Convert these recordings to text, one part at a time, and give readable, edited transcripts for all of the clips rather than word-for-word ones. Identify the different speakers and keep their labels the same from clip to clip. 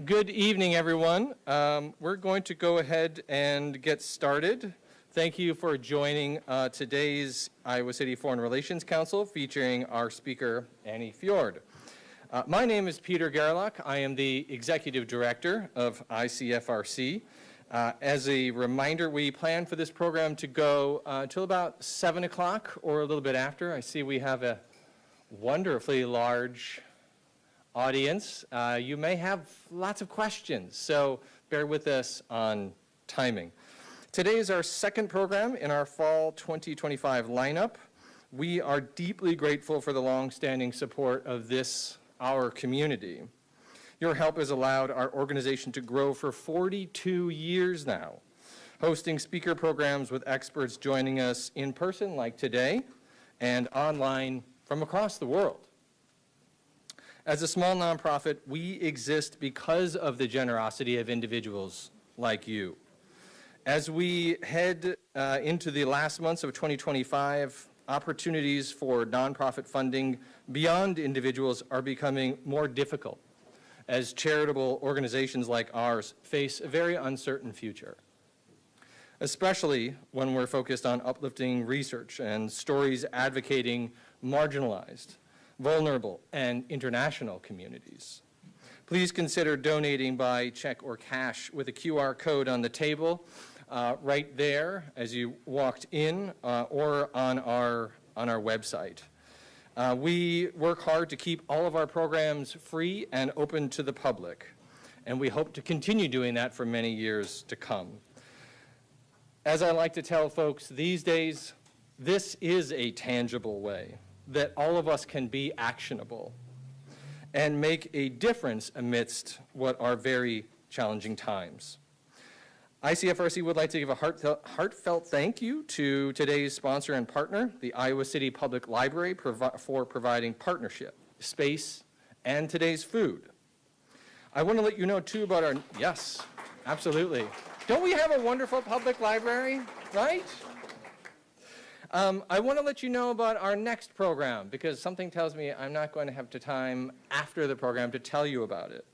Speaker 1: Good evening, everyone. We're going to go ahead and get started. Thank you for joining today's Iowa City Foreign Relations Council featuring our speaker, Anni Fjord. My name is Peter Gerlach. I am the Executive Director of ICFRC. As a reminder, we plan for this program to go till about 7 o'clock or a little bit after. I see we have a wonderfully large audience. You may have lots of questions, so bear with us on timing. Today is our second program in our fall 2025 lineup. We are deeply grateful for the long-standing support of our community. Your help has allowed our organization to grow for 42 years now, hosting speaker programs with experts joining us in person like today and online from across the world. As a small nonprofit, we exist because of the generosity of individuals like you. As we head into the last months of 2025, opportunities for nonprofit funding beyond individuals are becoming more difficult as charitable organizations like ours face a very uncertain future, especially when we're focused on uplifting research and stories advocating marginalized, vulnerable, and international communities. Please consider donating by check or cash with a QR code on the table right there as you walked in or on our website. We work hard to keep all of our programs free and open to the public, and we hope to continue doing that for many years to come. As I like to tell folks these days, this is a tangible way that all of us can be actionable and make a difference amidst what are very challenging times. ICFRC would like to give a heartfelt thank you to today's sponsor and partner, the Iowa City Public Library, for providing partnership, space, and today's food. I want to let you know, too, about our, yes, absolutely. Don't we have a wonderful public library, right? I want to let you know about our next program because something tells me I'm not going to have the time after the program to tell you about it.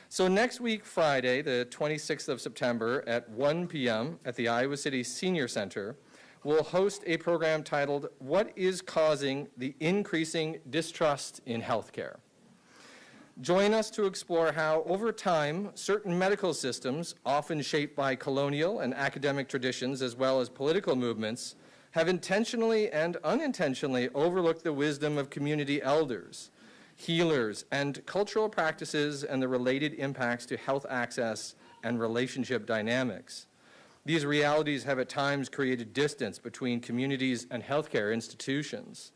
Speaker 1: So next week, Friday, the 26th of September at 1 p.m. at the Iowa City Senior Center, we'll host a program titled, What is Causing the Increasing Distrust in Healthcare? Join us to explore how, over time, certain medical systems, often shaped by colonial and academic traditions as well as political movements, have intentionally and unintentionally overlooked the wisdom of community elders, healers, and cultural practices and the related impacts to health access and relationship dynamics. These realities have at times created distance between communities and healthcare institutions.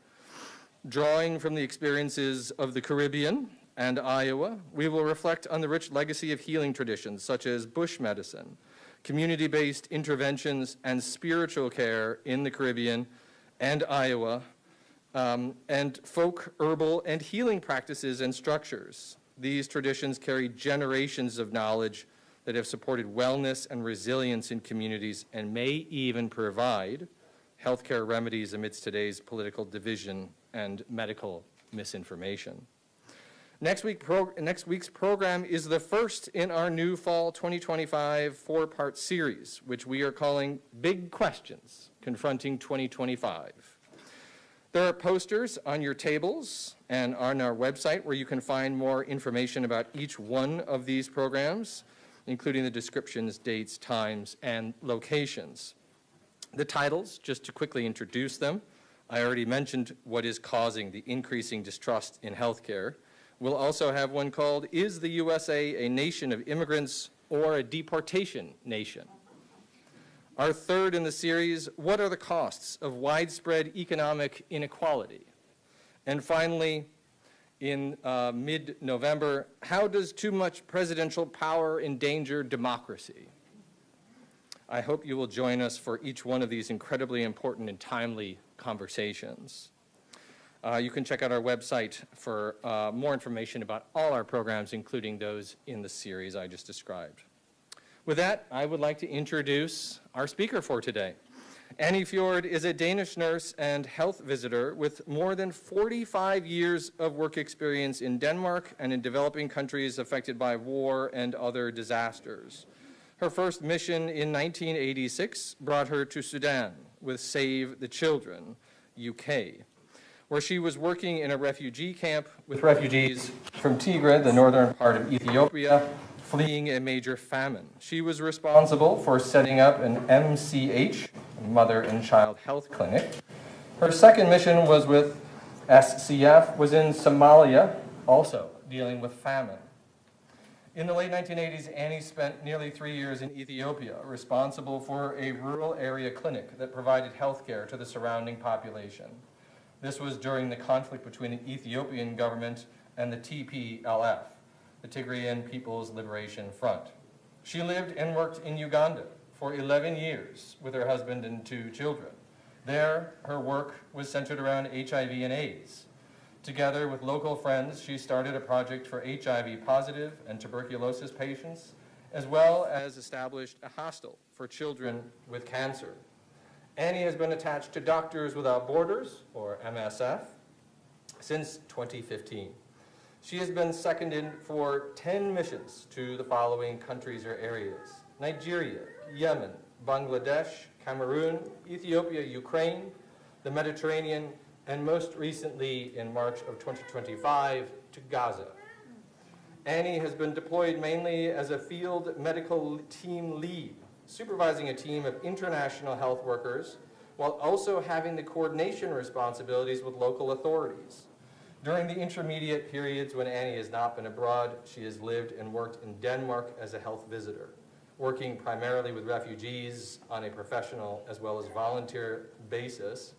Speaker 1: Drawing from the experiences of the Caribbean and Iowa, we will reflect on the rich legacy of healing traditions such as bush medicine, community-based interventions, and spiritual care in the Caribbean and Iowa, and folk, herbal, and healing practices and structures. These traditions carry generations of knowledge that have supported wellness and resilience in communities and may even provide healthcare remedies amidst today's political division and medical misinformation. Next week's program is the first in our new fall 2025 four-part series, which we are calling Big Questions Confronting 2025. There are posters on your tables and on our website where you can find more information about each one of these programs, including the descriptions, dates, times, and locations. The titles, just to quickly introduce them, I already mentioned what is causing the increasing distrust in healthcare. We'll also have one called, Is the USA a Nation of Immigrants or a Deportation Nation? Our third in the series, What are the costs of widespread economic inequality? And finally, in mid-November, How does too much presidential power endanger democracy? I hope you will join us for each one of these incredibly important and timely conversations. You can check out our website for more information about all our programs, including those in the series I just described. With that, I would like to introduce our speaker for today. Anni Fjord is a Danish nurse and health visitor with more than 45 years of work experience in Denmark and in developing countries affected by war and other disasters. Her first mission in 1986 brought her to Sudan with Save the Children, UK, where she was working in a refugee camp with refugees from Tigray, the northern part of Ethiopia, fleeing a major famine. She was responsible for setting up an MCH, Mother and Child Health Clinic. Her second mission was with SCF, was in Somalia, also dealing with famine. In the late 1980s, Annie spent nearly 3 years in Ethiopia, responsible for a rural area clinic that provided health care to the surrounding population. This was during the conflict between the Ethiopian government and the TPLF, the Tigrayan People's Liberation Front. She lived and worked in Uganda for 11 years with her husband and 2 children. There, her work was centered around HIV and AIDS. Together with local friends, she started a project for HIV positive and tuberculosis patients, as well as established a hostel for children with cancer. Annie has been attached to Doctors Without Borders, or MSF, since 2015. She has been seconded for 10 missions to the following countries or areas: Nigeria, Yemen, Bangladesh, Cameroon, Ethiopia, Ukraine, the Mediterranean, and most recently in March of 2025 to Gaza. Annie has been deployed mainly as a field medical team lead, supervising a team of international health workers while also having the coordination responsibilities with local authorities. During the intermediate periods when Annie has not been abroad, she has lived and worked in Denmark as a health visitor, working primarily with refugees on a professional as well as volunteer basis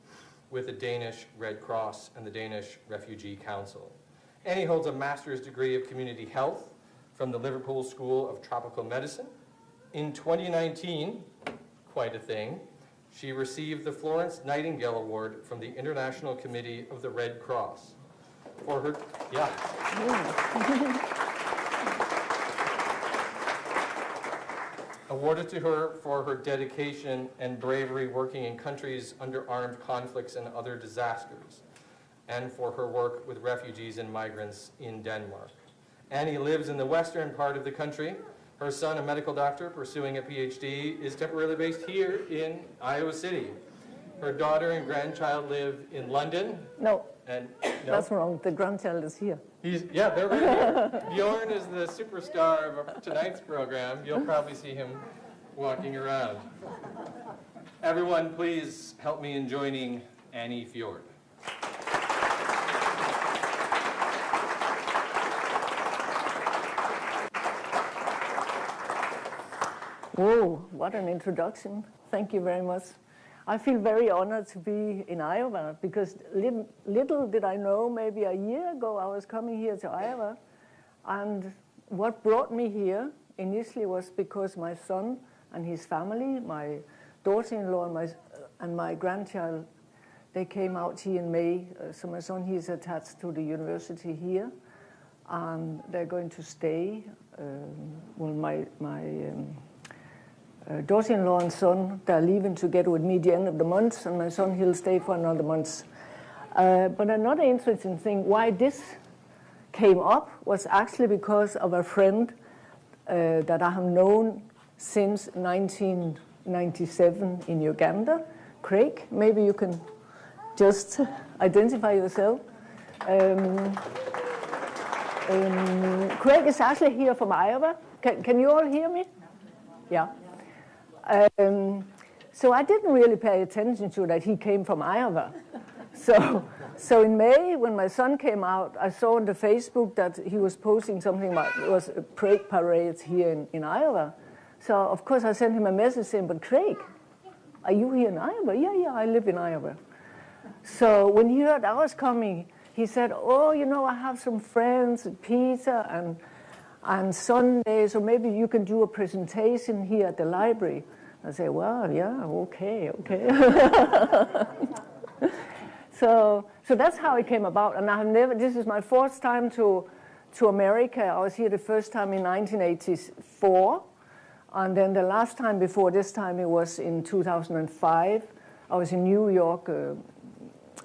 Speaker 1: with the Danish Red Cross and the Danish Refugee Council. Annie holds a master's degree of community health from the Liverpool School of Tropical Medicine. In 2019, quite a thing, she received the Florence Nightingale Award from the International Committee of the Red Cross for her, awarded to her for her dedication and bravery working in countries under armed conflicts and other disasters, and for her work with refugees and migrants in Denmark. Annie lives in the western part of the country. Her son, a medical doctor pursuing a PhD, is temporarily based here in Iowa City. Her daughter and grandchild live in London.
Speaker 2: No,
Speaker 1: no?
Speaker 2: That's wrong. The grandchild is here.
Speaker 1: They're right here. Bjorn is the superstar of tonight's program. You'll probably see him walking around. Everyone, please help me in joining Anni Fjord.
Speaker 2: Whoa, what an introduction. Thank you very much. I feel very honored to be in Iowa because little did I know, maybe a year ago I was coming here to Iowa, and what brought me here initially was because my son and his family, my daughter-in-law and my grandchild, they came out here in May. So my son, he's attached to the university here, and they're going to stay. My daughter-in-law and son, they're leaving together with me at the end of the month, and my son, he'll stay for another month. But another interesting thing, why this came up was actually because of a friend that I have known since 1997 in Uganda. Craig, maybe you can just identify yourself. Craig is actually here from Iowa. Can you all hear me? Yeah. So I didn't really pay attention to that he came from Iowa. So in May, when my son came out, I saw on the Facebook that he was posting something about it was a Prague parade here in Iowa. So of course I sent him a message saying, "But Craig, are you here in Iowa?" "Yeah, I live in Iowa." So when he heard I was coming, he said, "Oh, you know, I have some friends at Peter and Sunday, so maybe you can do a presentation here at the library." I say, "Well, yeah, okay." So that's how it came about, and I've never. This is my fourth time to America. I was here the first time in 1984, and then the last time before this time it was in 2005. I was in New York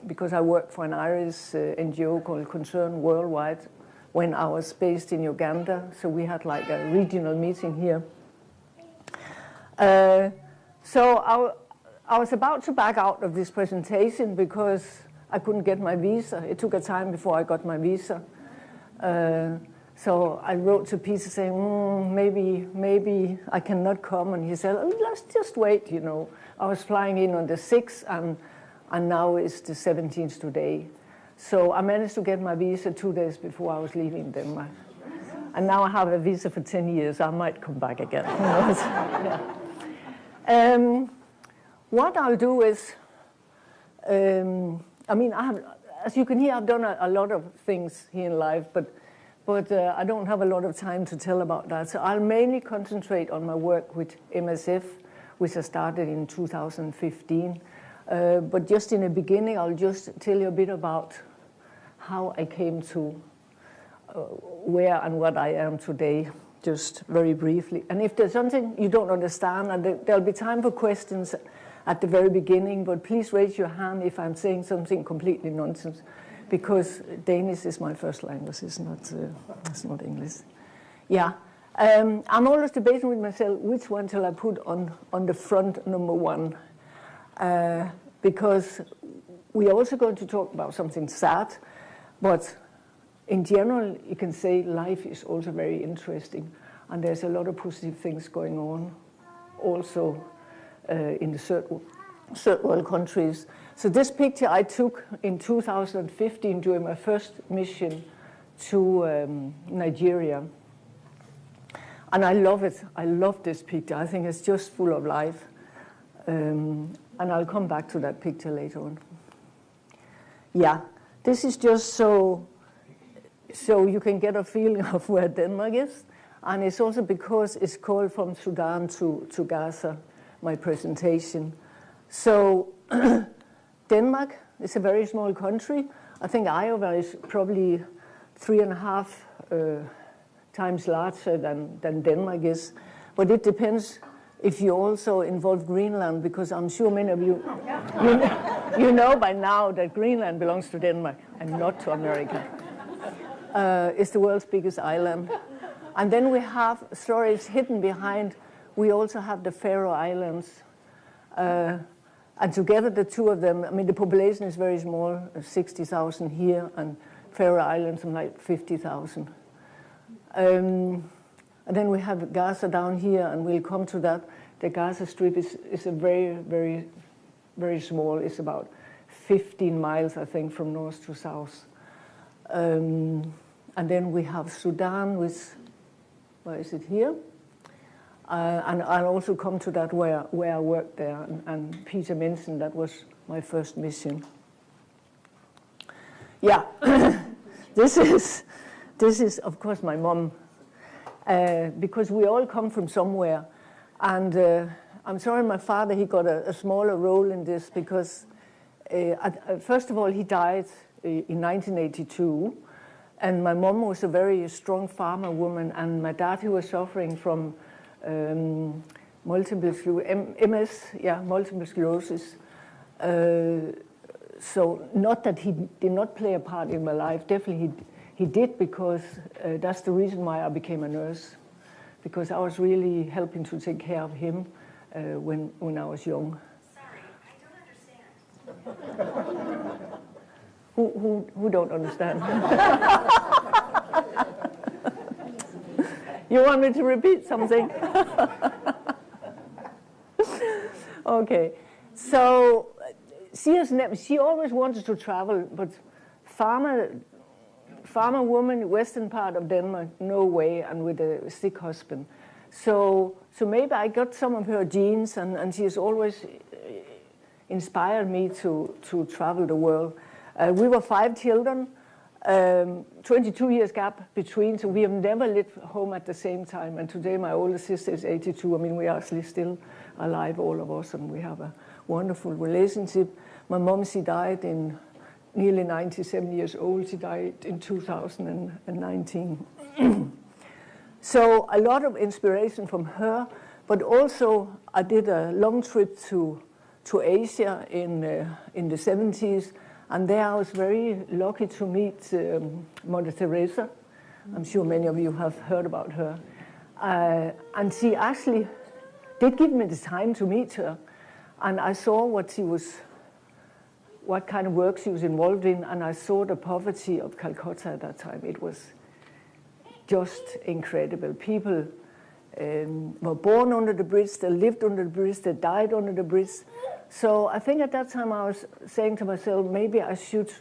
Speaker 2: because I worked for an Irish NGO called Concern Worldwide when I was based in Uganda. So we had like a regional meeting here. So I was about to back out of this presentation because I couldn't get my visa. It took a time before I got my visa. So I wrote to Peter saying, maybe I cannot come. And he said, oh, let's just wait, you know. I was flying in on the 6th, and now it's the 17th today. So I managed to get my visa 2 days before I was leaving Denmark. And now I have a visa for 10 years. I might come back again. Who knows? Yeah. What I'll do is, I mean, as you can hear, I've done a lot of things here in life, but I don't have a lot of time to tell about that. So I'll mainly concentrate on my work with MSF, which I started in 2015. But just in the beginning, I'll just tell you a bit about how I came to where and what I am today, just very briefly. And if there's something you don't understand, and there'll be time for questions at the very beginning, but please raise your hand if I'm saying something completely nonsense, because Danish is my first language, it's not English. Yeah, I'm always debating with myself which one shall I put on the front, number one, because we're also going to talk about something sad, but in general, you can say life is also very interesting, and there's a lot of positive things going on also in the third world countries. So this picture I took in 2015 during my first mission to Nigeria. And I love it. I love this picture. I think it's just full of life. And I'll come back to that picture later on. Yeah, this is just so you can get a feeling of where Denmark is. And it's also because it's called From Sudan to Gaza, my presentation. So Denmark is a very small country. I think Iowa is probably 3.5 times larger than Denmark is. But it depends if you also involve Greenland, because I'm sure many of you, you know by now that Greenland belongs to Denmark and not to America. It's the world's biggest island. And then we have stories hidden behind. We also have the Faroe Islands. And together, the two of them, I mean, the population is very small, 60,000 here, and Faroe Islands, like 50,000. And then we have Gaza down here, and we'll come to that. The Gaza Strip is a very, very, very small. It's about 15 miles, I think, from north to south. And then we have Sudan, which, where is it here? And I'll also come to that where I worked there, and Peter mentioned that was my first mission. Yeah, this is of course my mom, because we all come from somewhere, and I'm sorry my father, he got a smaller role in this because first of all he died in 1982, and my mom was a very strong farmer woman, and my dad, he was suffering from multiple sclerosis. So not that he did not play a part in my life, definitely he did, because that's the reason why I became a nurse, because I was really helping to take care of him when I was young.
Speaker 3: Sorry, I don't understand.
Speaker 2: Who don't understand? You want me to repeat something? Okay. So she always wanted to travel, but farmer woman, western part of Denmark, no way, and with a sick husband. So maybe I got some of her genes, and she has always inspired me to travel the world. We were 5 children. 22 years gap between, so we have never lived home at the same time. And today my older sister is 82. I mean, we are actually still alive, all of us, and we have a wonderful relationship. My mom, she died in nearly 97 years old. She died in 2019. So a lot of inspiration from her, but also I did a long trip to to Asia in the 70s, and there I was very lucky to meet Mother Teresa. I'm sure many of you have heard about her. And she actually did give me the time to meet her, and I saw what kind of work she was involved in, and I saw the poverty of Calcutta at that time. It was just incredible. People were born under the bridge, they lived under the bridge, they died under the bridge. So I think at that time I was saying to myself, maybe I should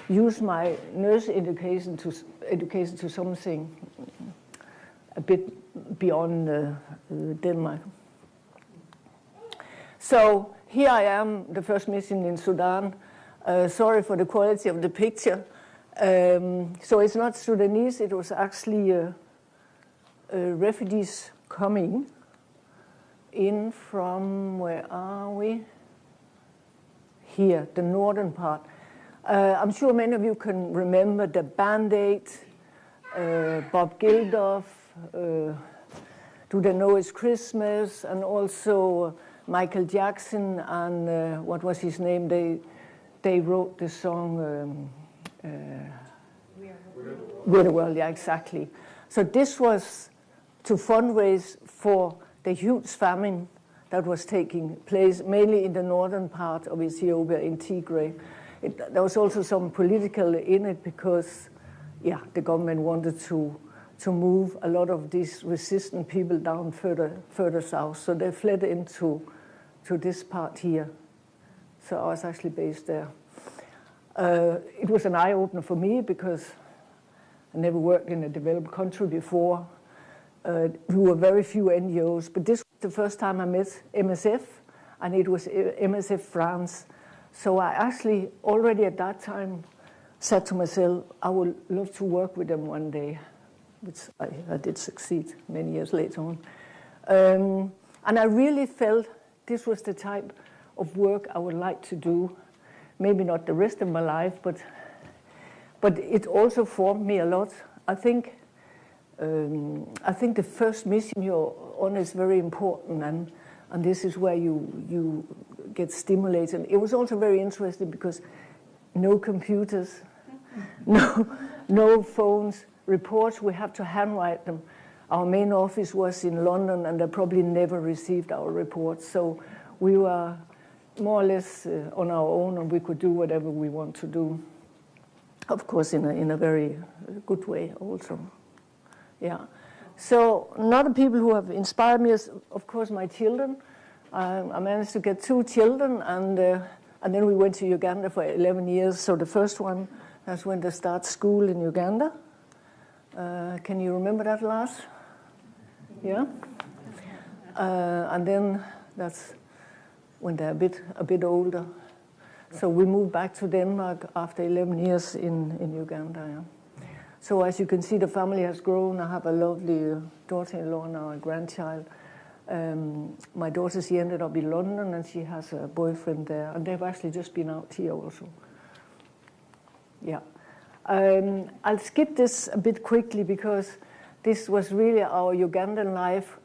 Speaker 2: use my nurse education to something a bit beyond Denmark. So here I am, the first mission in Sudan. Sorry for the quality of the picture. So it's not Sudanese, it was actually refugees coming in from, where are we? Here, the northern part. I'm sure many of you can remember the Band-Aid, Bob Geldof, Do They Know It's Christmas, and also Michael Jackson and what was his name? They wrote the song We're the World, yeah, exactly. So this was to fundraise for the huge famine that was taking place, mainly in the northern part of Ethiopia, in Tigray. There was also some political in it because, yeah, the government wanted to move a lot of these resistant people down further south. So they fled into this part here. So I was actually based there. It was an eye-opener for me because I never worked in a developed country before. We were very few NGOs, but this was the first time I met MSF, and it was MSF France. So I actually already at that time said to myself, I would love to work with them one day, which I did succeed many years later on. And I really felt this was the type of work I would like to do. Maybe not the rest of my life, but it also formed me a lot. I think the first mission you're on is very important, and this is where you get stimulated. It was also very interesting because no computers, no phones, reports, we have to handwrite them. Our main office was in London, and they probably never received our reports. So we were more or less on our own, and we could do whatever we want to do. Of course, in a very good way also. Yeah. So another people who have inspired me is, of course, my children. I managed to get 2 children, and then we went to Uganda for 11 years. So the first one, that's when they start school in Uganda. Can you remember that, Lars? Yeah. And then that's when they're a bit older. So we moved back to Denmark after 11 years in Uganda. Yeah. So as you can see, the family has grown. I have a lovely daughter-in-law now, a grandchild. My daughter, she ended up in London, and she has a boyfriend there. And they've actually just been out here also. Yeah. I'll skip this a bit quickly because this was really our Ugandan life.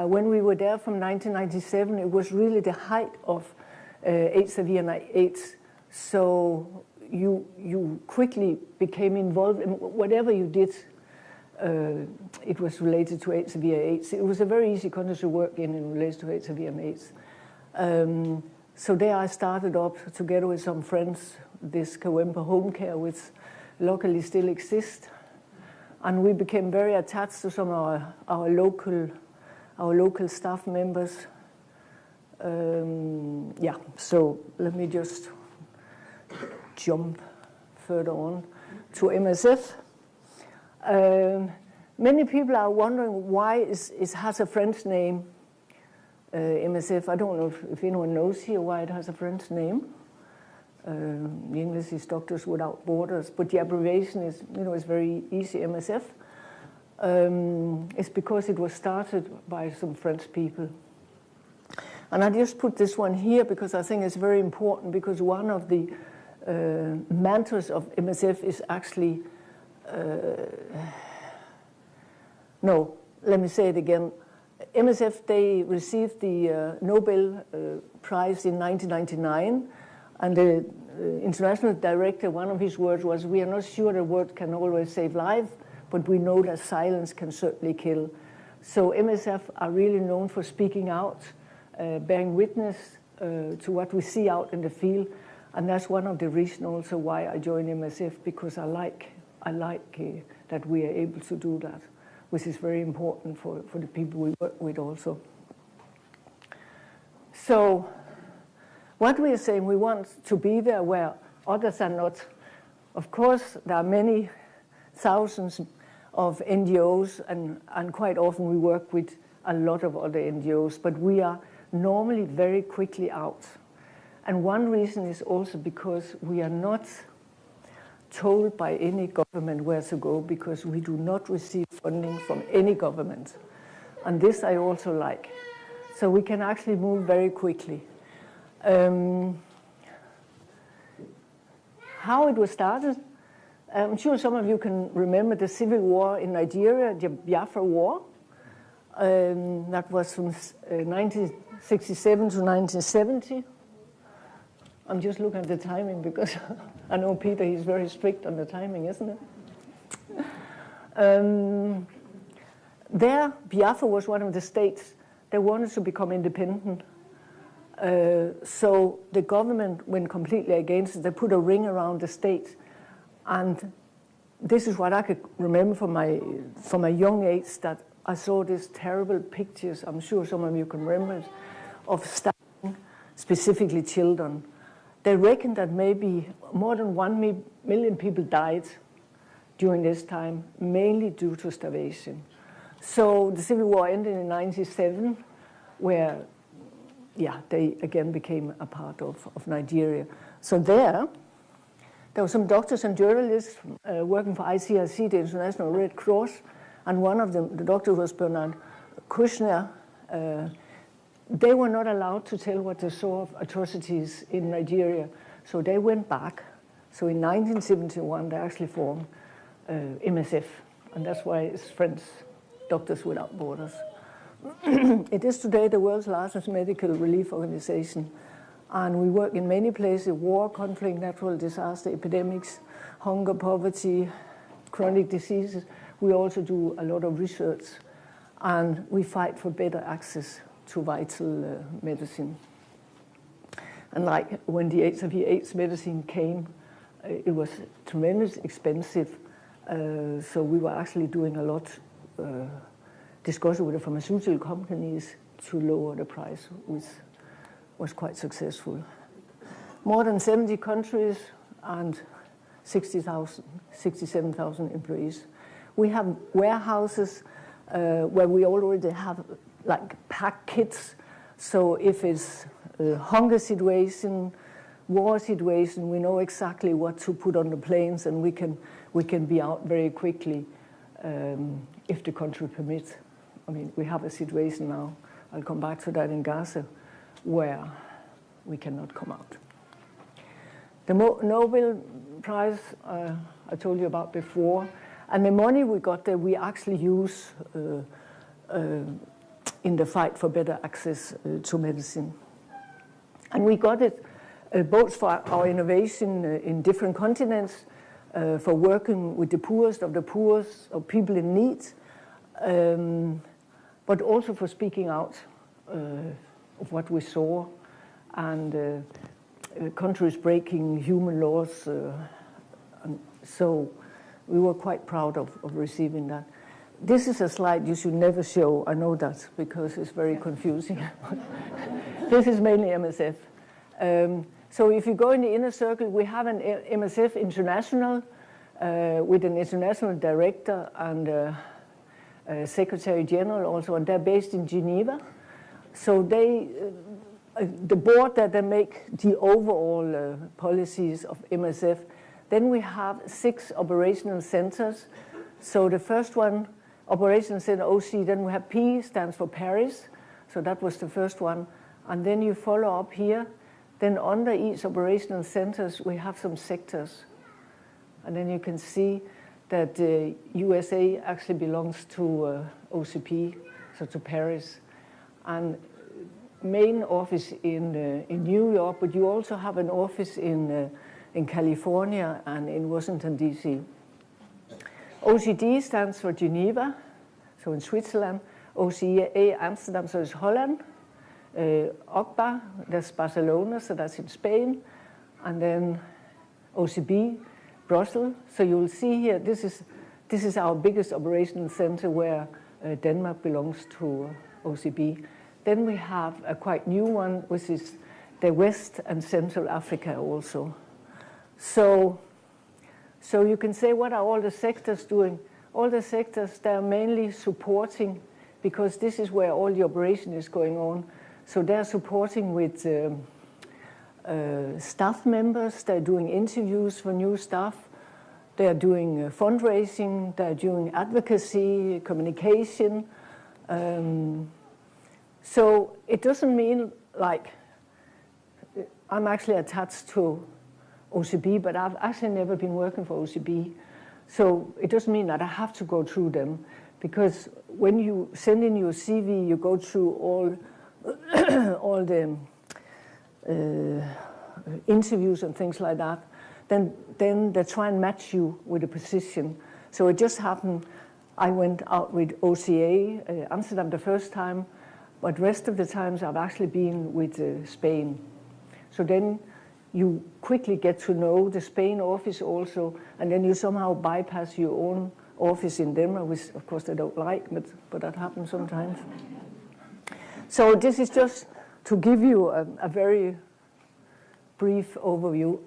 Speaker 2: When we were there from 1997, it was really the height of HIV and AIDS. So you quickly became involved in whatever you did. It was related to HIV and AIDS. It was a very easy country to work in relation to HIV and AIDS. So there I started up together with some friends, this Kawempa Home Care, which locally still exists. And we became very attached to some of our local staff members. Yeah, so let me just jump further on to MSF. Many people are wondering why it has a French name, MSF. I don't know if anyone knows here why it has a French name. The English is Doctors Without Borders, but the abbreviation is, is very easy, MSF. It's because it was started by some French people. And I just put this one here because I think it's very important, because one of the mantras of MSF is actually, no, let me say it again. MSF, they received the Nobel Prize in 1999, and the international director, one of his words was, "We are not sure that word can always save life, but we know that silence can certainly kill." So MSF are really known for speaking out, bearing witness to what we see out in the field, and that's one of the reasons also why I joined MSF, because I like that we are able to do that, which is very important for the people we work with also. So what we are saying, we want to be there where others are not. Of course, there are many thousands of NGOs, and quite often we work with a lot of other NGOs, but we are normally very quickly out. And one reason is also because we are not told by any government where to go, because we do not receive funding from any government. And this I also like. So we can actually move very quickly. How it was started, I'm sure some of you can remember the civil war in Nigeria, the Biafra War. That was from 1967 to 1970. I'm just looking at the timing because I know Peter, he's very strict on the timing, isn't it? There, Biafra was one of the states that wanted to become independent. So the government went completely against it. They put a ring around the state. And this is what I could remember from my young age, that I saw these terrible pictures, I'm sure some of you can remember it, of starving, specifically children. They reckon that maybe more than 1 million people died during this time, mainly due to starvation. So the civil war ended in 1997, where, they again became a part of Nigeria. So there were some doctors and journalists working for ICRC, the International Red Cross, and one of them, the doctor was Bernard Kushner. They were not allowed to tell what they saw of atrocities in Nigeria, so they went back. So in 1971, they actually formed MSF, and that's why it's Friends, Doctors Without Borders. It is today the world's largest medical relief organization, and we work in many places: war, conflict, natural disaster, epidemics, hunger, poverty, chronic diseases. We also do a lot of research, and we fight for better access to vital medicine. And like when the HIV/AIDS medicine came, it was tremendously expensive, so we were actually doing a lot discussing with the pharmaceutical companies to lower the price, which was quite successful. More than 70 countries and 67,000 employees. We have warehouses where we already have like packed kits. So if it's a hunger situation, war situation, we know exactly what to put on the planes, and we can be out very quickly if the country permits. I mean, we have a situation now, I'll come back to that, in Gaza, where we cannot come out. The Nobel Prize I told you about before, and the money we got there we actually use in the fight for better access to medicine. And we got it both for our innovation in different continents, for working with the poorest of the poorest, of people in need, but also for speaking out of what we saw, and countries breaking human laws. And so we were quite proud of receiving that. This is a slide you should never show, I know that, because it's very confusing. This is mainly MSF. So if you go in the inner circle, we have an MSF International with an international director and Secretary General also, and they're based in Geneva. So they, the board that they make the overall policies of MSF. Then we have 6 operational centers. So the first one, Operational Center OC, then we have P, stands for Paris. So that was the first one. And then you follow up here. Then under each operational centers, we have some sectors. And then you can see that USA actually belongs to OCP. So so to Paris. And main office in New York, but you also have an office in California and in Washington, D.C. OCD stands for Geneva, so in Switzerland. OCA Amsterdam, so it's Holland. OCBA, that's Barcelona, so that's in Spain. And then OCB, Brussels. So you'll see here, this is our biggest operational center where Denmark belongs to OCB. Then we have a quite new one, which is the West and Central Africa also. So you can say, what are all the sectors doing? All the sectors, they're mainly supporting, because this is where all the operation is going on. So they're supporting with staff members, they're doing interviews for new staff, they're doing fundraising, they're doing advocacy, communication. So it doesn't mean like I'm actually attached to OCB, but I've actually never been working for OCB. So it doesn't mean that I have to go through them, because when you send in your CV, you go through all the interviews and things like that. Then they try and match you with a position. So it just happened, I went out with OCA, Amsterdam the first time, but rest of the times I've actually been with Spain. So then you quickly get to know the Spain office also, and then you somehow bypass your own office in Denmark, which of course they don't like, but that happens sometimes. So this is just to give you a very brief overview.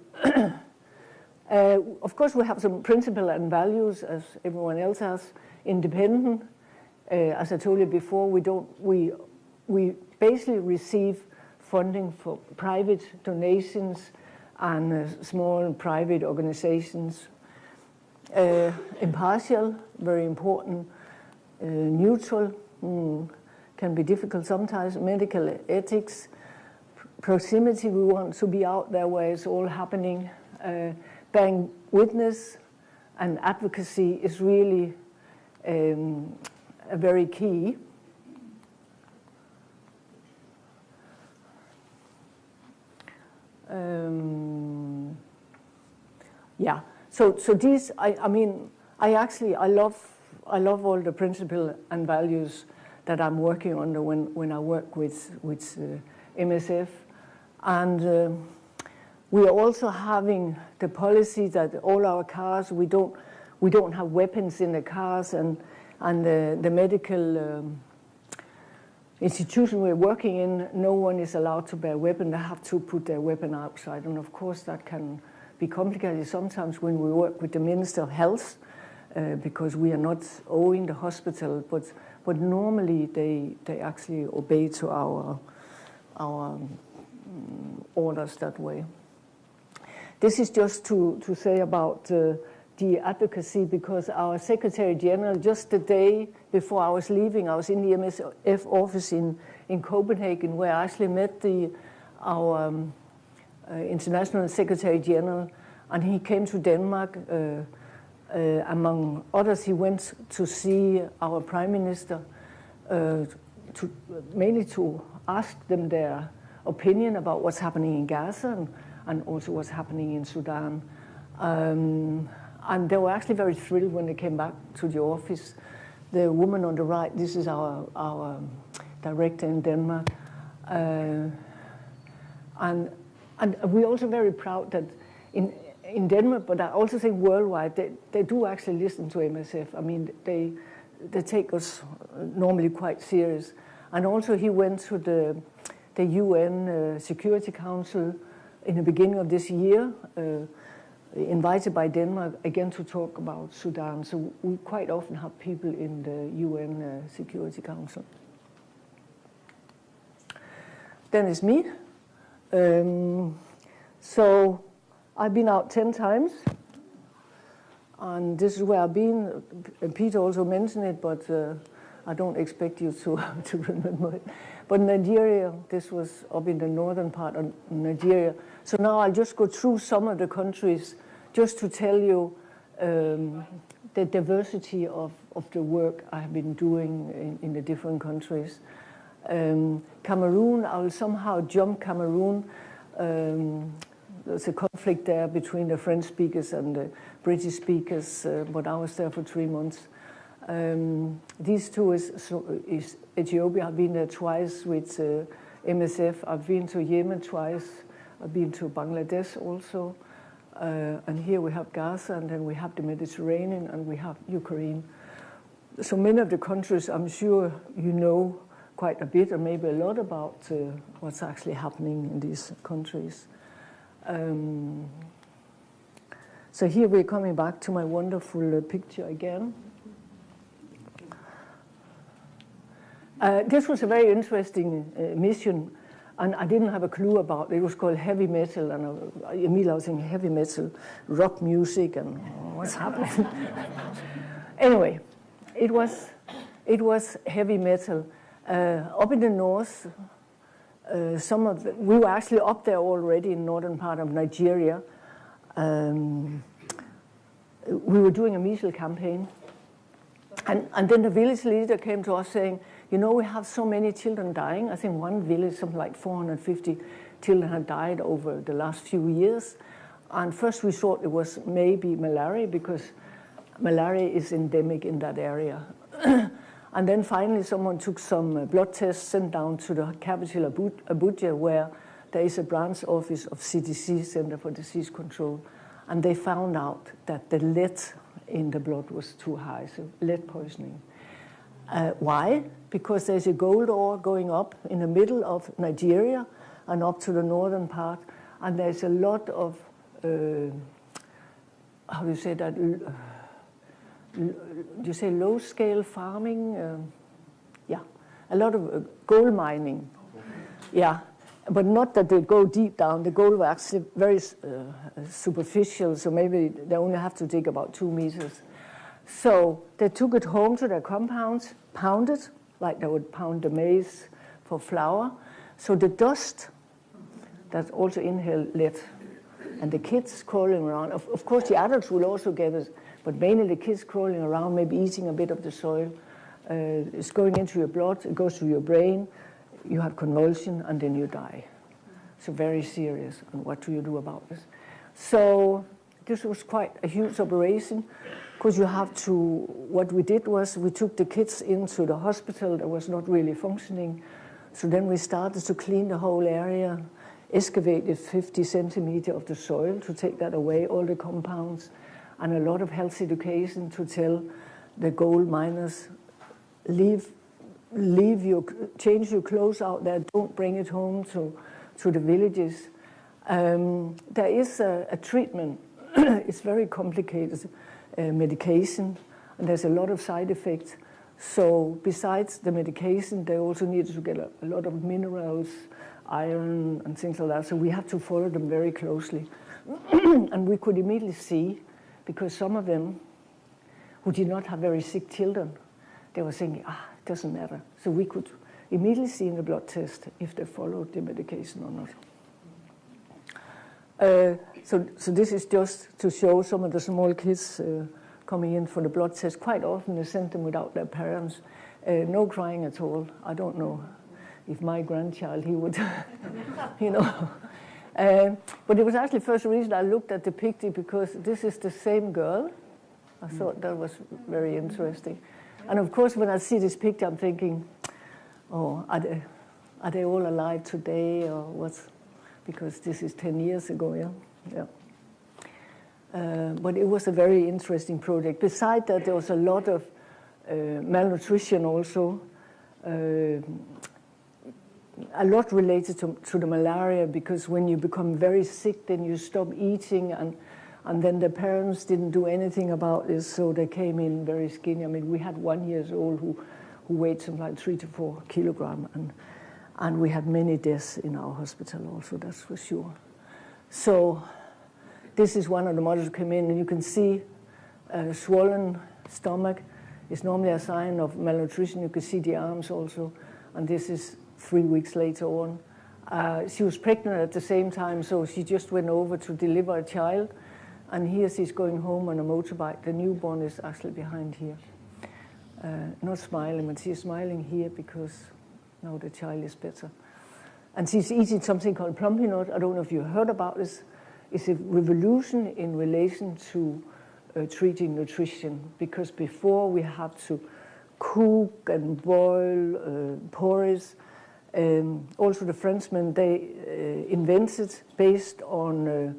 Speaker 2: Of course, we have some principles and values, as everyone else has. Independent, as I told you before, we basically receive funding for private donations and small private organizations. Impartial, very important. Neutral, can be difficult sometimes. Medical ethics. Proximity, we want to be out there where it's all happening. Bearing witness and advocacy is really a very key. Yeah. So these, I mean, I love all the principles and values that I'm working under when I work with MSF, and we are also having the policy that all our cars, we don't have weapons in the cars, and the medical institution we're working in, no one is allowed to bear a weapon. They have to put their weapon outside, and of course that can be complicated sometimes when we work with the Minister of Health, because we are not owing the hospital, but normally they actually obey to our orders that way. This is just to say about the advocacy, because our Secretary General, just the day before I was leaving, I was in the MSF office in Copenhagen, where I actually met our International Secretary General, and he came to Denmark. Among others, he went to see our Prime Minister, mainly to ask them their opinion about what's happening in Gaza and also what's happening in Sudan. And they were actually very thrilled when they came back to the office. The woman on the right, this is our director in Denmark. And we're also very proud that in Denmark, but I also think worldwide, they do actually listen to MSF. I mean, they take us normally quite serious. And also he went to the UN Security Council in the beginning of this year, invited by Denmark again to talk about Sudan. So we quite often have people in the UN Security Council. Then it's me. So I've been out 10 times, and this is where I've been. Peter also mentioned it, but I don't expect you to remember it. But Nigeria, this was up in the northern part of Nigeria. So now I'll just go through some of the countries just to tell you the diversity of the work I have been doing in the different countries. Cameroon, I will somehow jump Cameroon. There's a conflict there between the French speakers and the British speakers, but I was there for 3 months. These two is Ethiopia. I've been there twice with MSF. I've been to Yemen twice. I've been to Bangladesh also. And here we have Gaza, and then we have the Mediterranean, and we have Ukraine. So many of the countries, I'm sure you know quite a bit, or maybe a lot about what's actually happening in these countries. So here we're coming back to my wonderful picture again. This was a very interesting mission, and I didn't have a clue about it. It was called heavy metal, and Emil, I was thinking heavy metal, rock music, and what's happening? Anyway, it was heavy metal. Up in the north, we were actually up there already in northern part of Nigeria. We were doing a measles campaign, and then the village leader came to us saying, you know, we have so many children dying. I think one village, something like 450 children had died over the last few years. And first we thought it was maybe malaria, because malaria is endemic in that area. And then finally someone took some blood tests, sent down to the capital Abuja, where there is a branch office of CDC, Center for Disease Control. And they found out that the lead in the blood was too high, so lead poisoning. Why? Because there's a gold ore going up in the middle of Nigeria and up to the northern part, and there's a lot of, how do you say that? Do you say low-scale farming? Yeah, a lot of gold mining. Yeah, but not that they go deep down. The gold was actually very superficial, so maybe they only have to dig about 2 meters. So they took it home to their compounds, pounded, like they would pound the maize for flour. So the dust, that also inhale lead. And the kids crawling around, of course the adults will also get it, but mainly the kids crawling around, maybe eating a bit of the soil. It's going into your blood, it goes to your brain, you have convulsion, and then you die. So very serious, and what do you do about this? So this was quite a huge operation, because you have to, what we did was we took the kids into the hospital that was not really functioning. So then we started to clean the whole area, excavated 50 centimeters of the soil to take that away, all the compounds, and a lot of health education to tell the gold miners, change your clothes out there, don't bring it home to the villages. There is a treatment, it's very complicated, medication, and there's a lot of side effects. So besides the medication, they also need to get a lot of minerals, iron, and things like that. So we have to follow them very closely. And we could immediately see, because some of them who did not have very sick children, they were thinking, it doesn't matter. So we could immediately see in the blood test if they followed the medication or not. So this is just to show some of the small kids coming in for the blood test. Quite often they send them without their parents. No crying at all. I don't know if my grandchild, he would, you know. But it was actually the first reason I looked at the picture, because this is the same girl. I thought that was very interesting. And of course, when I see this picture, I'm thinking, oh, are they all alive today, or what's? Because this is 10 years ago, yeah. But it was a very interesting project. Besides that, there was a lot of malnutrition also, a lot related to the malaria, because when you become very sick, then you stop eating, and then the parents didn't do anything about this, so they came in very skinny. I mean, we had 1 year old who weighed something like 3 to 4 kilograms, and we had many deaths in our hospital also, that's for sure. So this is one of the models who came in, and you can see a swollen stomach is normally a sign of malnutrition. You can see the arms also, and this is 3 weeks later on. She was pregnant at the same time, so she just went over to deliver a child. And here she's going home on a motorbike. The newborn is actually behind here. Not smiling, but she's smiling here because now the child is better. And she's eating something called plumpy nut. I don't know if you heard about this. It's a revolution in relation to treating nutrition, because before we had to cook and boil porridge. Also the Frenchmen, they invented based on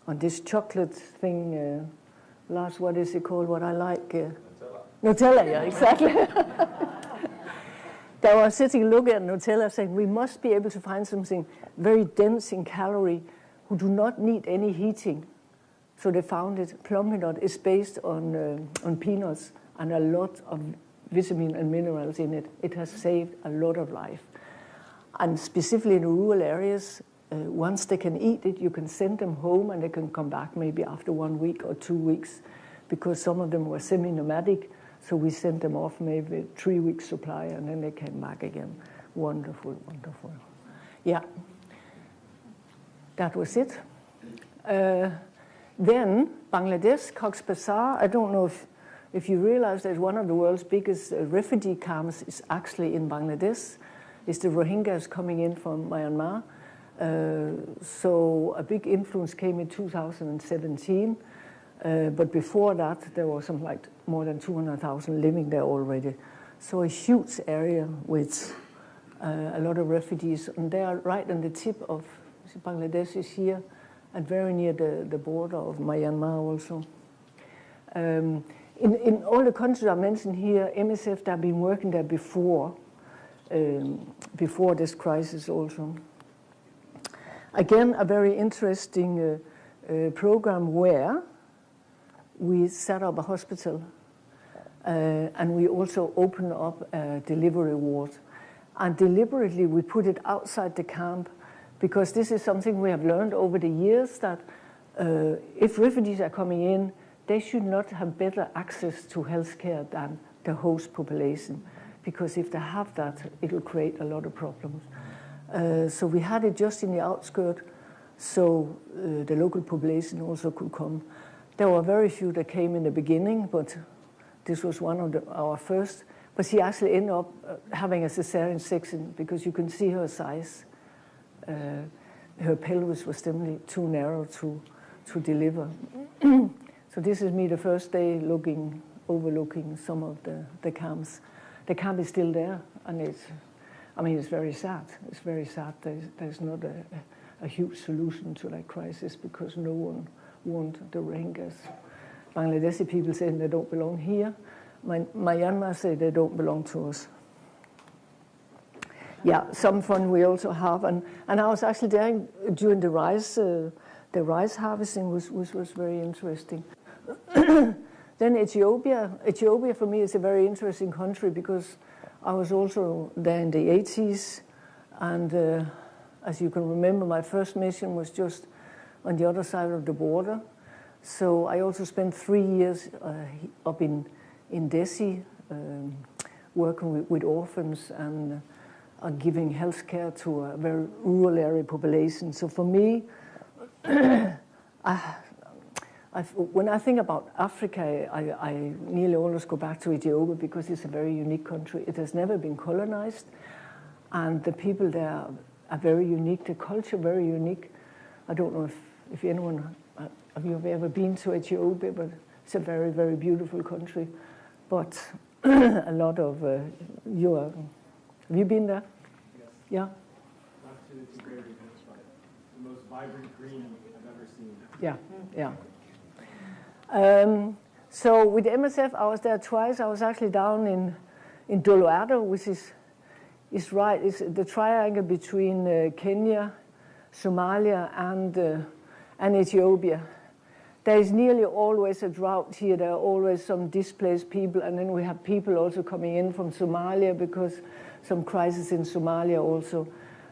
Speaker 2: this chocolate thing. Lars, what is it called? What I like? Nutella, yeah, exactly. They were sitting looking at Nutella saying, we must be able to find something very dense in calorie who do not need any heating. So they found it. Plumpy nut is based on peanuts and a lot of vitamin and minerals in it. It has saved a lot of life. And specifically in rural areas, once they can eat it, you can send them home and they can come back maybe after 1 week or 2 weeks, because some of them were semi-nomadic. So we sent them off maybe 3 weeks supply, and then they came back again. Wonderful, wonderful. Yeah, that was it. Then Bangladesh, Cox's Bazar. I don't know if you realize that one of the world's biggest refugee camps is actually in Bangladesh. It's the Rohingyas coming in from Myanmar. So a big influence came in 2017. But before that, there was something like more than 200,000 living there already. So a huge area with a lot of refugees. And they are right on the tip of Bangladesh is here, and very near the border of Myanmar also. In all the countries I mentioned here, MSF, they've been working there before this crisis also. Again, a very interesting program where we set up a hospital and we also open up a delivery ward. And deliberately we put it outside the camp, because this is something we have learned over the years, that if refugees are coming in, they should not have better access to healthcare than the host population, because if they have that, it will create a lot of problems. So we had it just in the outskirts, so the local population also could come. There were very few that came in the beginning, but this was one of our first. But she actually ended up having a cesarean section, because you can see her size. Her pelvis was definitely too narrow to deliver. So this is me the first day overlooking some of the camps. The camp is still there, and it's very sad. It's very sad. There's not a huge solution to that crisis, because no one wants the Rohingyas. Bangladeshi people say they don't belong here. Myanmar say they don't belong to us. Yeah, some fun we also have, and I was actually there during the rice harvesting, was very interesting. Then Ethiopia. Ethiopia for me is a very interesting country, because I was also there in the 80s, and as you can remember, my first mission was just on the other side of the border. So I also spent 3 years up in Desi, working with orphans and giving health care to a very rural area population. So for me, when I think about Africa, I nearly always go back to Ethiopia, because it's a very unique country. It has never been colonized, and the people there are very unique, the culture very unique. I don't know if anyone, have you ever been to Ethiopia, but it's a very, very beautiful country. But a lot of, have you been there?
Speaker 4: Yes.
Speaker 2: Yeah?
Speaker 4: Not to great events, but the most vibrant green I've ever seen.
Speaker 2: Yeah, yeah. So with MSF, I was there twice. I was actually down in Doloado, which is right. It's the triangle between Kenya, Somalia, and Ethiopia. There is nearly always a drought here. There are always some displaced people, and then we have people also coming in from Somalia, because some crisis in Somalia also.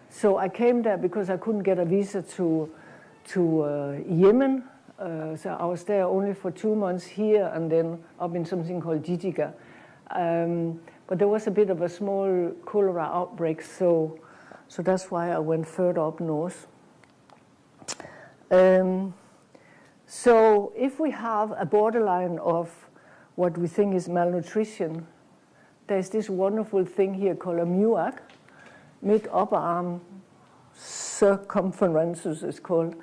Speaker 2: So I came there because I couldn't get a visa to Yemen. So I was there only for 2 months here, and then up in something called Jijiga. But there was a bit of a small cholera outbreak, so that's why I went further up north. So if we have a borderline of what we think is malnutrition, there's this wonderful thing here called a MUAC, mid-upper arm circumferences is called.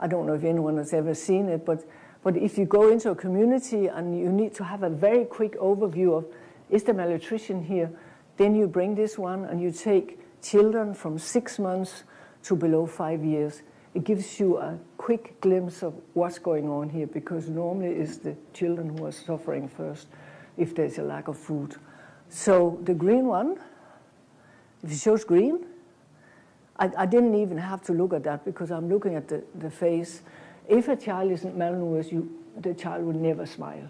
Speaker 2: I don't know if anyone has ever seen it, but if you go into a community and you need to have a very quick overview of, is there malnutrition here, then you bring this one and you take children from 6 months to below 5 years. It gives you a quick glimpse of what's going on here, because normally it's the children who are suffering first if there's a lack of food. So the green one, if it shows green, I didn't even have to look at that because I'm looking at the face. If a child isn't malnourished, the child will never smile.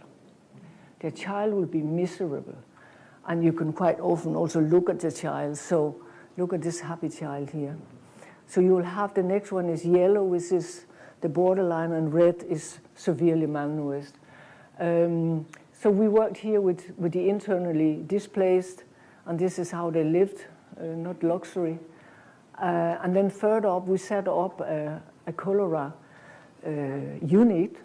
Speaker 2: The child will be miserable. And you can quite often also look at the child. So look at this happy child here. So you will have the next one is yellow, which is the borderline, and red is severely malnourished. So we worked here with the internally displaced, and this is how they lived, not luxury. And then further up, we set up a cholera unit.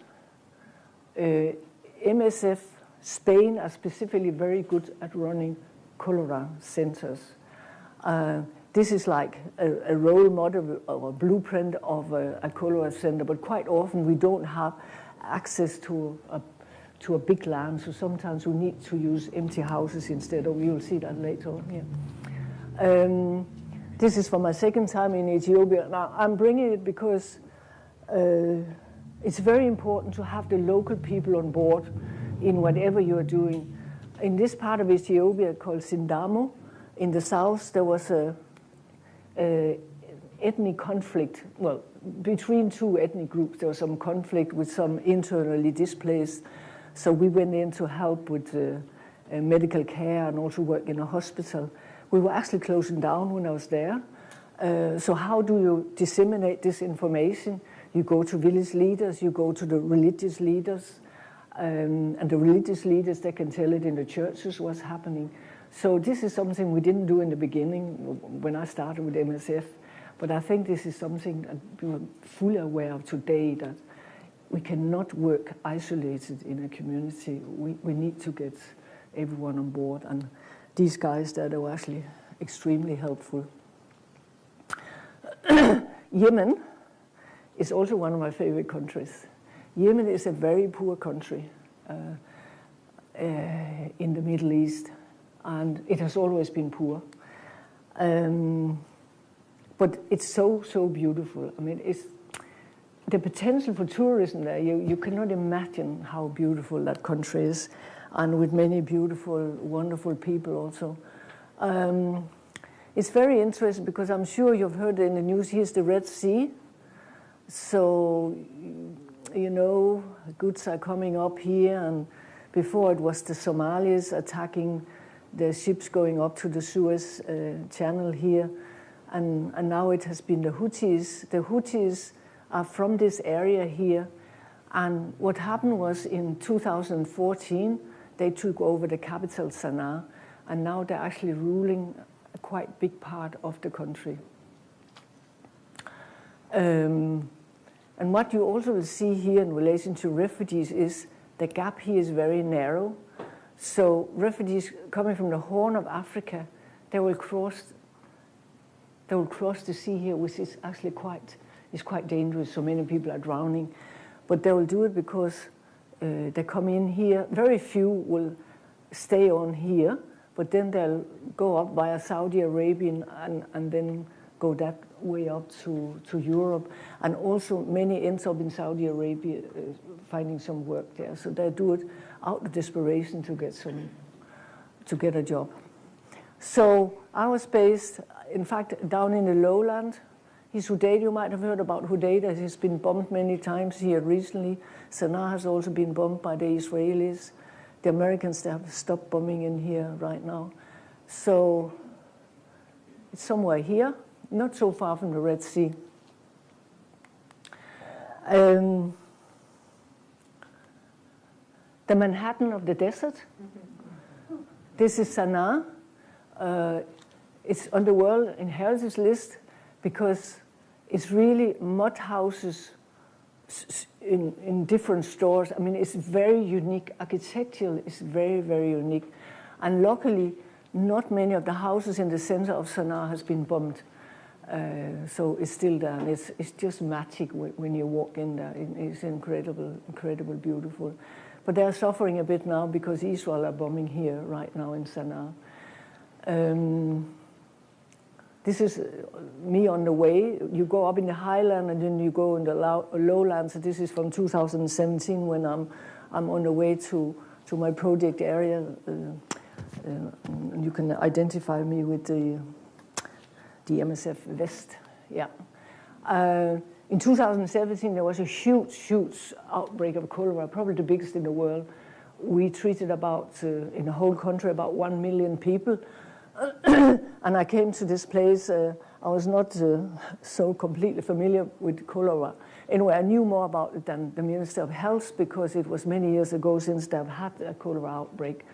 Speaker 2: MSF Spain are specifically very good at running cholera centers. This is like a role model or a blueprint of a cholera center, but quite often we don't have access to a big land, so sometimes we need to use empty houses instead of, you'll see that later on here. This is for my second time in Ethiopia. Now, I'm bringing it because it's very important to have the local people on board in whatever you're doing. In this part of Ethiopia called Sindamo, in the south, there was a ethnic conflict, well, between two ethnic groups. There was some conflict with some internally displaced. So we went in to help with medical care and also work in a hospital. We were actually closing down when I was there. So how do you disseminate this information? You go to village leaders, you go to the religious leaders, and the religious leaders, they can tell it in the churches what's happening. So this is something we didn't do in the beginning when I started with MSF, but I think this is something that we're fully aware of today, that we cannot work isolated in a community. We need to get everyone on board, and these guys that are actually extremely helpful. Yemen is also one of my favorite countries. Yemen is a very poor country in the Middle East, and it has always been poor. But it's so beautiful. I mean, it's the potential for tourism there. You cannot imagine how beautiful that country is, and with many beautiful, wonderful people also. It's very interesting because I'm sure you've heard in the news, here's the Red Sea. So, you know, goods are coming up here, and before it was the Somalis attacking the ships going up to the Suez Channel here, and now it has been the Houthis. The Houthis are from this area here, and what happened was in 2014, they took over the capital, Sana'a, and now they're actually ruling a quite big part of the country. And what you also will see here in relation to refugees is the gap here is very narrow. So refugees coming from the Horn of Africa, they will cross the sea here, which is actually quite dangerous. So many people are drowning, but they will do it because they come in here. Very few will stay on here, but then they'll go up via Saudi Arabia and then go that way up to Europe. And also many ends up in Saudi Arabia finding some work there. So they do it out of desperation to get a job. So I was based, in fact, down in the lowland. Hudaydah, you might have heard about Hudaydah. It has been bombed many times here recently. Sana'a has also been bombed by the Israelis. The Americans, they have stopped bombing in here right now. So it's somewhere here, not so far from the Red Sea. The Manhattan of the desert. This is Sana'a. It's on the World Heritage List because it's really mud houses in different stores. I mean, it's very unique. Architecture is very, very unique. And luckily, not many of the houses in the center of Sanaa has been bombed. So it's still there. And it's just magic when you walk in there. It's incredible, incredible, beautiful. But they're suffering a bit now because Israel are bombing here right now in Sanaa. This is me on the way. You go up in the highland and then you go in the lowlands. So this is from 2017 when I'm on the way to my project area. And you can identify me with the MSF vest. Yeah. In 2017, there was a huge outbreak of cholera, probably the biggest in the world. We treated about, in the whole country, about 1 million people. And I came to this place. I was not so completely familiar with cholera. Anyway, I knew more about it than the Minister of Health because it was many years ago since they've had a cholera outbreak.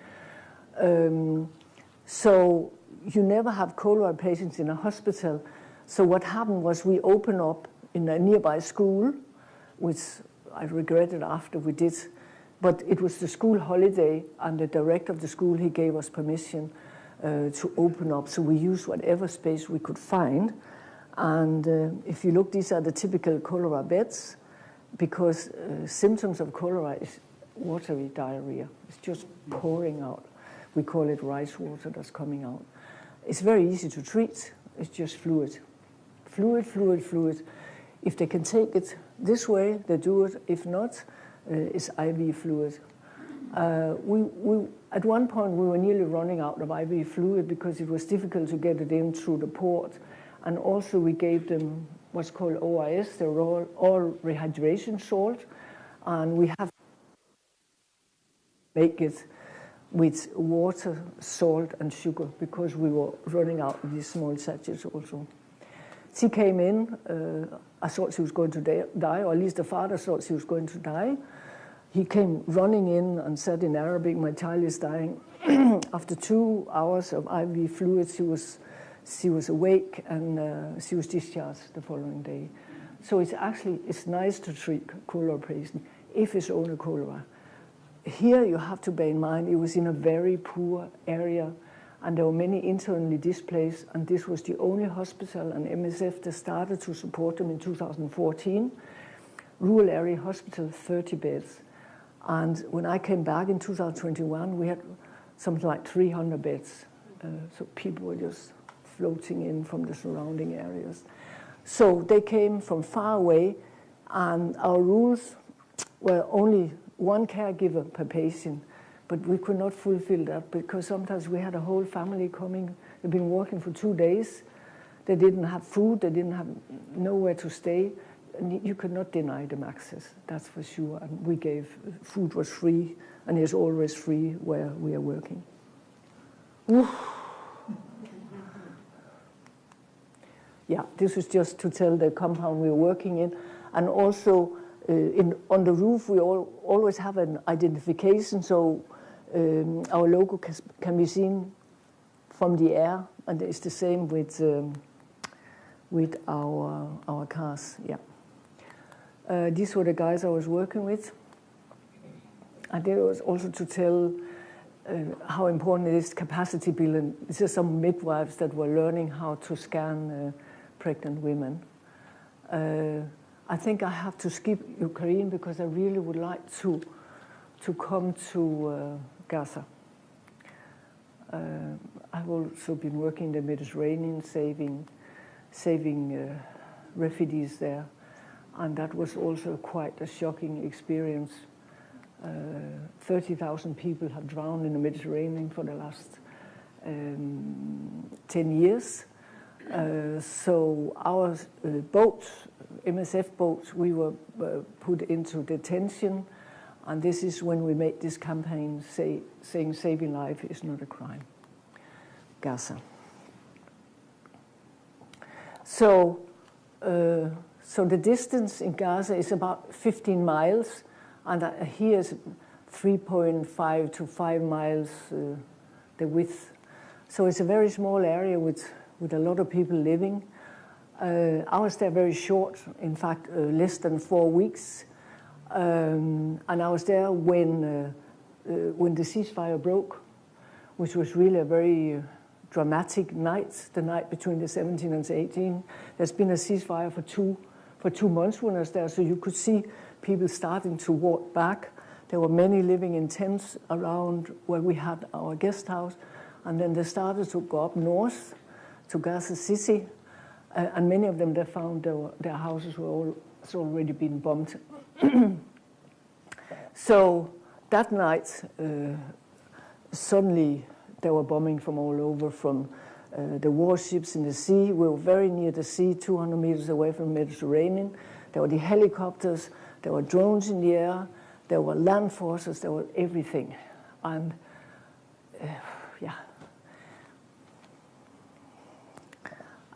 Speaker 2: So you never have cholera patients in a hospital. So what happened was we opened up in a nearby school, which I regretted after we did. But it was the school holiday, and the director of the school, he gave us permission to open up. So we used whatever space we could find. And if you look, these are the typical cholera beds, because symptoms of cholera is watery diarrhea. It's just pouring out. We call it rice water that's coming out. It's very easy to treat. It's just fluid. Fluid. If they can take it this way, they do it. If not, it's IV fluid. At one point, we were nearly running out of IV fluid because it was difficult to get it in through the port. And also, we gave them what's called ORS, the oral rehydration salt. And we have to make it with water, salt, and sugar because we were running out of these small sachets also. She came in. I thought she was going to die, or at least the father thought she was going to die. He came running in and said in Arabic, "My child is dying." After 2 hours of IV fluid, she was awake and she was discharged the following day. So it's nice to treat cholera patients if it's only cholera. Here you have to bear in mind it was in a very poor area and there were many internally displaced, and this was the only hospital and MSF that started to support them in 2014. Rural area hospital, 30 beds. And when I came back in 2021, we had something like 300 beds. So people were just floating in from the surrounding areas. So they came from far away, and our rules were only one caregiver per patient, but we could not fulfill that because sometimes we had a whole family coming. They'd been working for 2 days. They didn't have food. They didn't have nowhere to stay. And you could not deny them access, that's for sure. And we gave, food was free, and it's always free where we are working. Oof. Yeah, this is just to tell the compound we're working in. And also, on the roof, we always have an identification, so our logo can be seen from the air, and it's the same with our cars. Yeah. These were the guys I was working with. And there was also to tell how important it is capacity building. These are some midwives that were learning how to scan pregnant women. I think I have to skip Ukraine because I really would like to come to Gaza. I've also been working in the Mediterranean, saving refugees there. And that was also quite a shocking experience. 30,000 people have drowned in the Mediterranean for the last 10 years. So our boats, MSF boats, we were put into detention. And this is when we made this campaign saying saving life is not a crime. Gaza. So the distance in Gaza is about 15 miles, and here is 3.5 to 5 miles the width. So it's a very small area with a lot of people living. I was there very short, in fact, less than 4 weeks. And I was there when the ceasefire broke, which was really a very dramatic night, the night between the 17th and the 18th. There's been a ceasefire for two months when I was there, so you could see people starting to walk back. There were many living in tents around where we had our guest house, and then they started to go up north to Gaza City, and many of them, they found their houses were already been bombed. So that night, suddenly there were bombing from all over, from the warships in the sea. We were very near the sea, 200 meters away from the Mediterranean. There were the helicopters, there were drones in the air, there were land forces, there was everything. And yeah.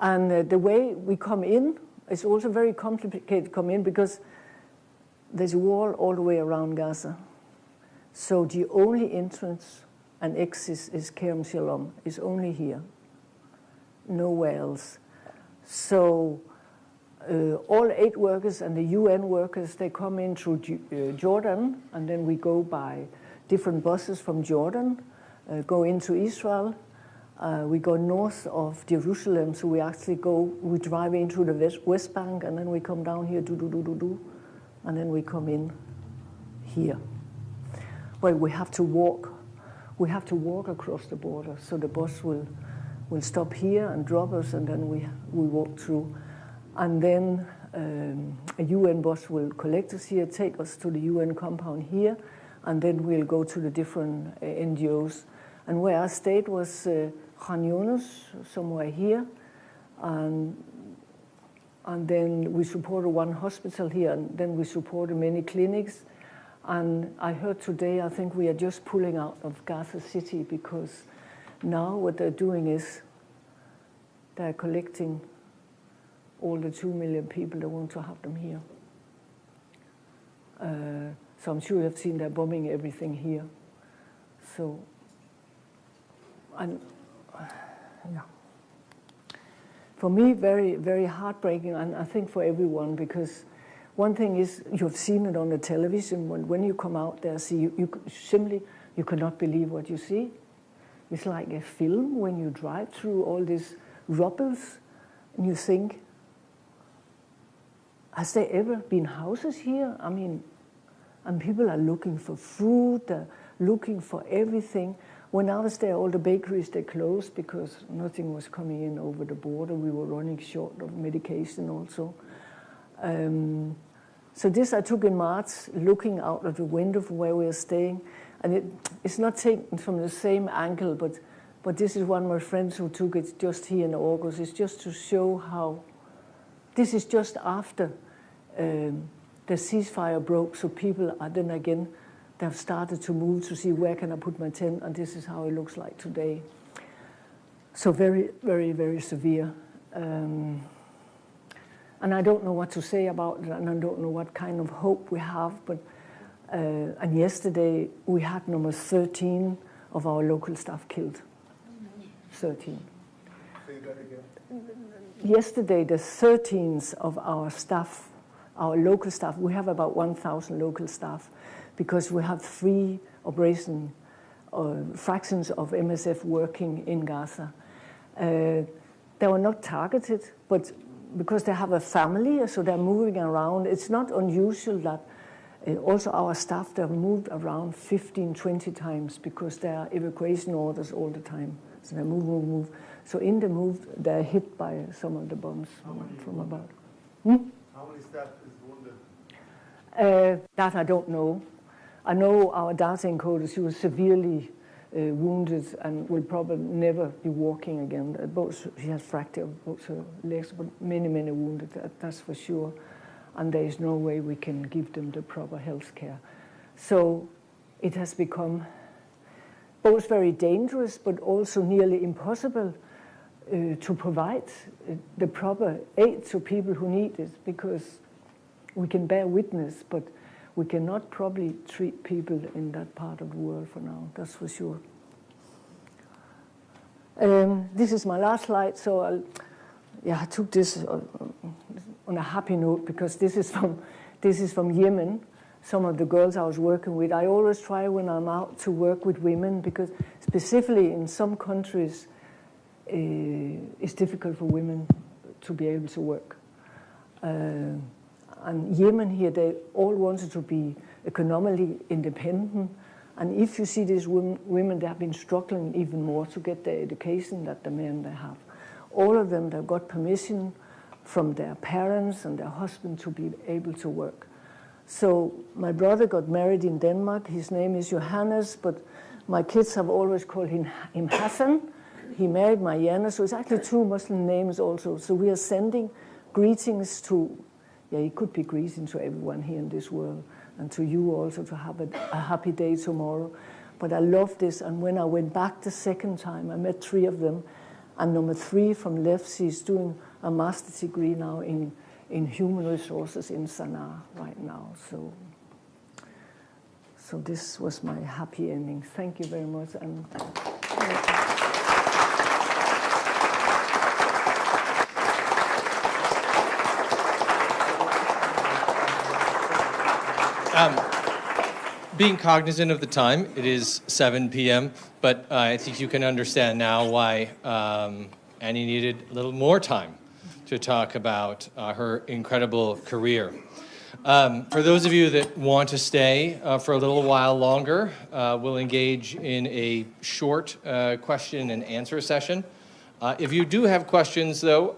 Speaker 2: And the way we come in is also very complicated to come in because there's a wall all the way around Gaza. So the only entrance and exit is Kerem Shalom, is only here, nowhere else. So all aid workers and the UN workers, they come in through Jordan, and then we go by different buses from Jordan, go into Israel. We go north of Jerusalem, so we drive in through the West Bank, and then we come down here, and then we come in here. Well, we have to walk across the border, so the bus will stop here and drop us, and then we walk through. And then a UN bus will collect us here, take us to the UN compound here, and then we'll go to the different NGOs. And where I stayed was Khan Younis, somewhere here, and then we supported one hospital here, and then we supported many clinics. And I heard today, I think we are just pulling out of Gaza City because now what they're doing is they're collecting all the 2 million people that want to have them here. So I'm sure you have seen they're bombing everything here. So, and yeah. For me, very, very heartbreaking, and I think for everyone, because one thing is, you've seen it on the television, when you come out there, see, you cannot believe what you see. It's like a film when you drive through all these rubbles, and you think, has there ever been houses here? I mean, and people are looking for food, they're looking for everything. When I was there, all the bakeries, they closed because nothing was coming in over the border. We were running short of medication also. So this I took in March, looking out of the window from where we are staying. And it's not taken from the same angle, but this is one of my friends who took it just here in August. It's just to show how, this is just after the ceasefire broke, so people are then again, they've started to move to see where can I put my tent, and this is how it looks like today. So very, very, very severe. And I don't know what to say about it, and I don't know what kind of hope we have, but and yesterday we had number 13 of our local staff killed. 13.
Speaker 5: Say that again.
Speaker 2: Yesterday, the 13th of our staff, our local staff, we have about 1,000 local staff, because we have 3 operation fractions of MSF working in Gaza. They were not targeted, but because they have a family, so they're moving around. It's not unusual that also our staff, they've moved around 15, 20 times because there are evacuation orders all the time. So they move. So in the move, they're hit by some of the bombs from above.
Speaker 5: How many staff is wounded?
Speaker 2: That I don't know. I know our data encoder, she was severely wounded and will probably never be walking again. She has fractured both her legs, but many, many wounded, that's for sure. And there is no way we can give them the proper health care. So it has become both very dangerous, but also nearly impossible to provide the proper aid to people who need it, because we can bear witness, but we cannot probably treat people in that part of the world for now, that's for sure. This is my last slide, so I took this on a happy note because this is from Yemen. Some of the girls I was working with. I always try when I'm out to work with women because specifically in some countries it's difficult for women to be able to work. And Yemen here, they all wanted to be economically independent. And if you see these women, they have been struggling even more to get the education that the men they have. All of them, they've got permission from their parents and their husband to be able to work. So my brother got married in Denmark. His name is Johannes, but my kids have always called him Hassan. He married Mariana, so it's actually two Muslim names also. So we are sending greetings to, it could be greetings to everyone here in this world, and to you also to have a happy day tomorrow. But I love this, and when I went back the second time, I met 3 of them, and number 3 from left, she's doing a master's degree now in human resources in Sanaa right now. So this was my happy ending. Thank you very much. And
Speaker 1: being cognizant of the time, it is 7 p.m., but I think you can understand now why Annie needed a little more time to talk about her incredible career. For those of you that want to stay for a little while longer, we'll engage in a short question and answer session. If you do have questions, though,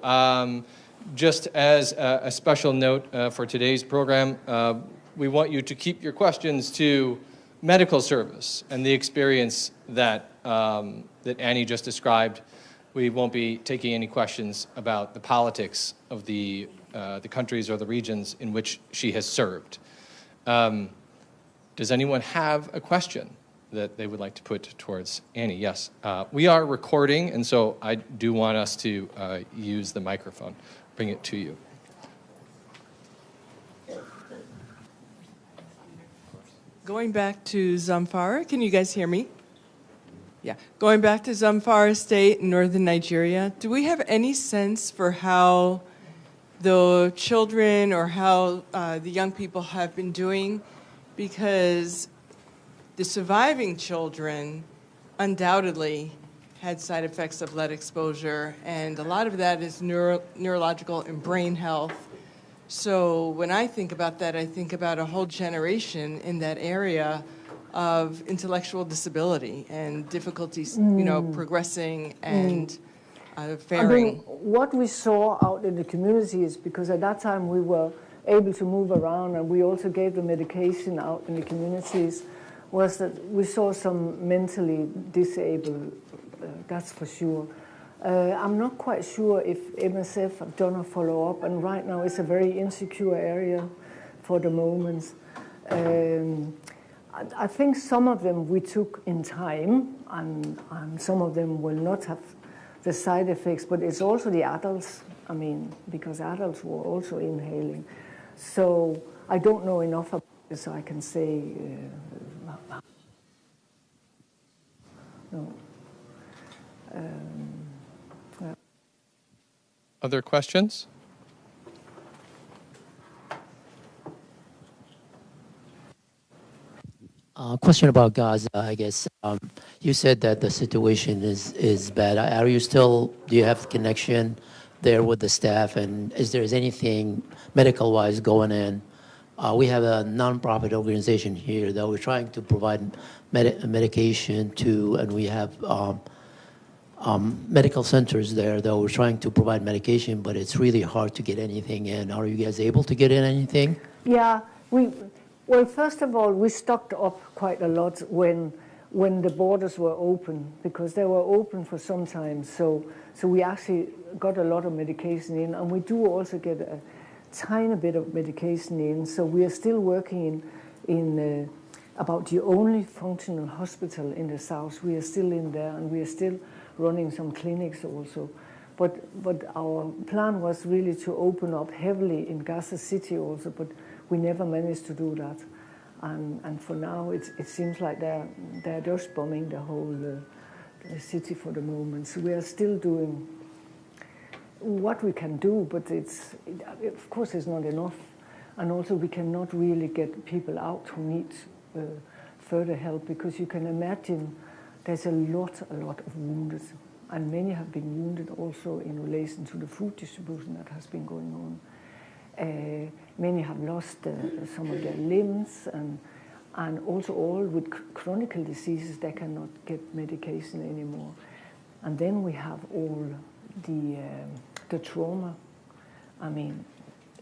Speaker 1: just as a special note for today's program, we want you to keep your questions to medical service and the experience that that Annie just described. We won't be taking any questions about the politics of the countries or the regions in which she has served. Does anyone have a question that they would like to put towards Annie? Yes. We are recording, and so I do want us to use the microphone. Bring it to you.
Speaker 6: Going back to Zamfara, can you guys hear me? Yeah. Going back to Zamfara State in northern Nigeria, do we have any sense for how the children or how the young people have been doing? Because the surviving children undoubtedly had side effects of lead exposure, and a lot of that is neurological and brain health. So when I think about that, I think about a whole generation in that area of intellectual disability and difficulties, progressing and faring.
Speaker 2: I mean, what we saw out in the community is because at that time we were able to move around and we also gave the medication out in the communities, was that we saw some mentally disabled, that's for sure. I'm not quite sure if MSF have done a follow-up, and right now it's a very insecure area for the moment. I think some of them we took in time, and some of them will not have the side effects, but it's also the adults, I mean, because adults were also inhaling. So I don't know enough about it, so I can say no.
Speaker 1: Other questions?
Speaker 7: Question about Gaza, I guess. You said that the situation is bad. Do you have connection there with the staff, and is there anything medical-wise going in? We have a non-profit organization here that we're trying to provide medication to, and we have medical centers there that we're trying to provide medication, but it's really hard to get anything in. Are you guys able to get in anything?
Speaker 2: Yeah, well, first of all, we stocked up quite a lot when the borders were open, because they were open for some time. So we actually got a lot of medication in, and we do also get a tiny bit of medication in. So we are still working in about the only functional hospital in the south. We are still in there, and we are still running some clinics also. But our plan was really to open up heavily in Gaza City also, but we never managed to do that. And for now, it seems like they're just bombing the whole city for the moment. So we are still doing what we can do, but of course it's not enough. And also we cannot really get people out who need further help, because you can imagine there's a lot of wounded, and many have been wounded also in relation to the food distribution that has been going on. Many have lost some of their limbs, and also all with chronic diseases, they cannot get medication anymore. And then we have all the trauma. I mean,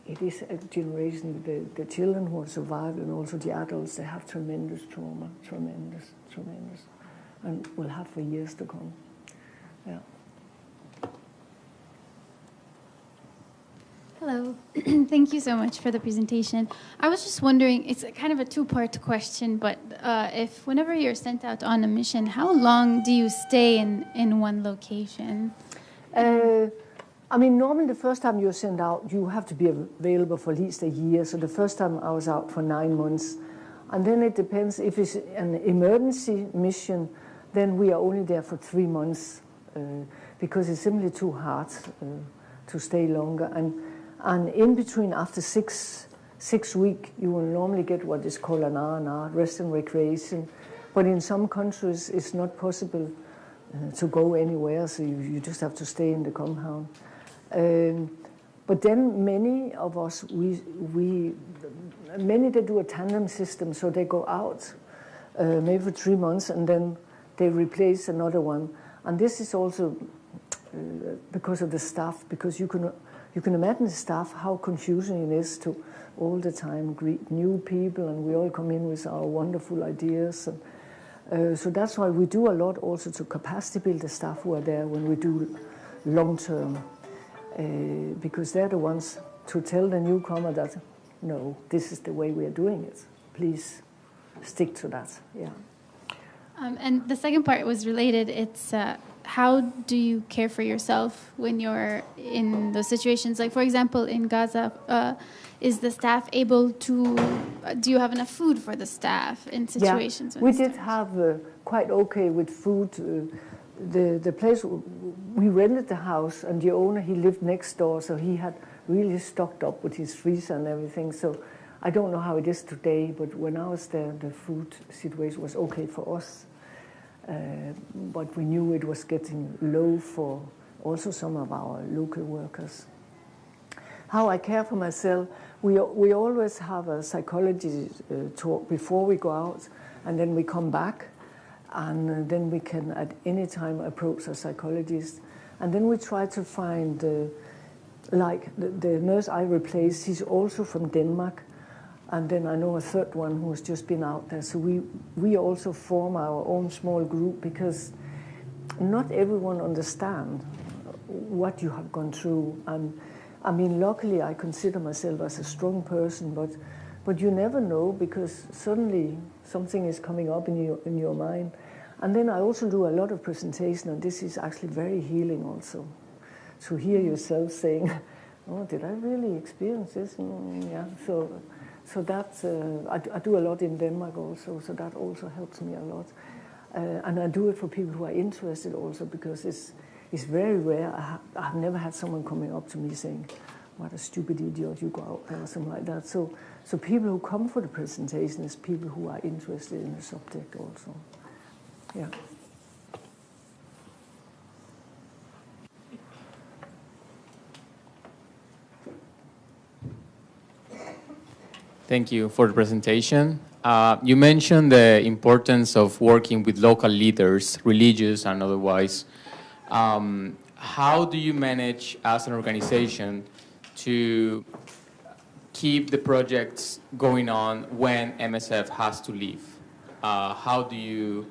Speaker 2: it is a generation, the children who have survived and also the adults, they have tremendous trauma, tremendous, and will have for years to come. Yeah.
Speaker 8: Hello. Thank you so much for the presentation. I was just wondering, it's kind of a two-part question, but if whenever you're sent out on a mission, how long do you stay in one location?
Speaker 2: I mean, normally the first time you're sent out, you have to be available for at least a year. So the first time I was out for 9 months. And then it depends. If it's an emergency mission, then we are only there for 3 months because it's simply too hard to stay longer. And in between, after six weeks, you will normally get what is called an R&R, rest and recreation. But in some countries, it's not possible to go anywhere, so you just have to stay in the compound. But then many of us, many they do a tandem system, so they go out maybe for 3 months and then they replace another one. And this is also because of the staff, because you can imagine the staff, how confusing it is to all the time greet new people, and we all come in with our wonderful ideas. And, so that's why we do a lot also to capacity build the staff who are there when we do long term. Because they're the ones to tell the newcomer that, no, this is the way we are doing it. Please stick to that. Yeah.
Speaker 8: And the second part was related. It's how do you care for yourself when you're in those situations? Like, for example, in Gaza, is the staff able to, do you have enough food for the staff in situations?
Speaker 2: Yeah, we did have quite okay with food. The place, we rented the house, and the owner, he lived next door, so he had really stocked up with his freezer and everything. So I don't know how it is today, but when I was there, the food situation was okay for us. But we knew it was getting low for also some of our local workers. How I care for myself, we always have a psychology talk before we go out, and then we come back. And then we can at any time approach a psychologist. And then we try to find, like the nurse I replaced, he's also from Denmark. And then I know a third one who has just been out there. So we also form our own small group, because not everyone understands what you have gone through. And I mean, luckily I consider myself as a strong person, but you never know, because suddenly something is coming up in your mind. And then I also do a lot of presentation, and this is actually very healing also, to hear yourself saying, oh, did I really experience this? Yeah, so that's, I do a lot in Denmark also, so that also helps me a lot. And I do it for people who are interested also, because it's very rare. I've never had someone coming up to me saying, what a stupid idiot, you go out there, or something like that. So people who come for the presentation is people who are interested in the subject also. Yeah.
Speaker 9: Thank you for the presentation. You mentioned the importance of working with local leaders, religious and otherwise. How do you manage as an organization to keep the projects going on when MSF has to leave? How do you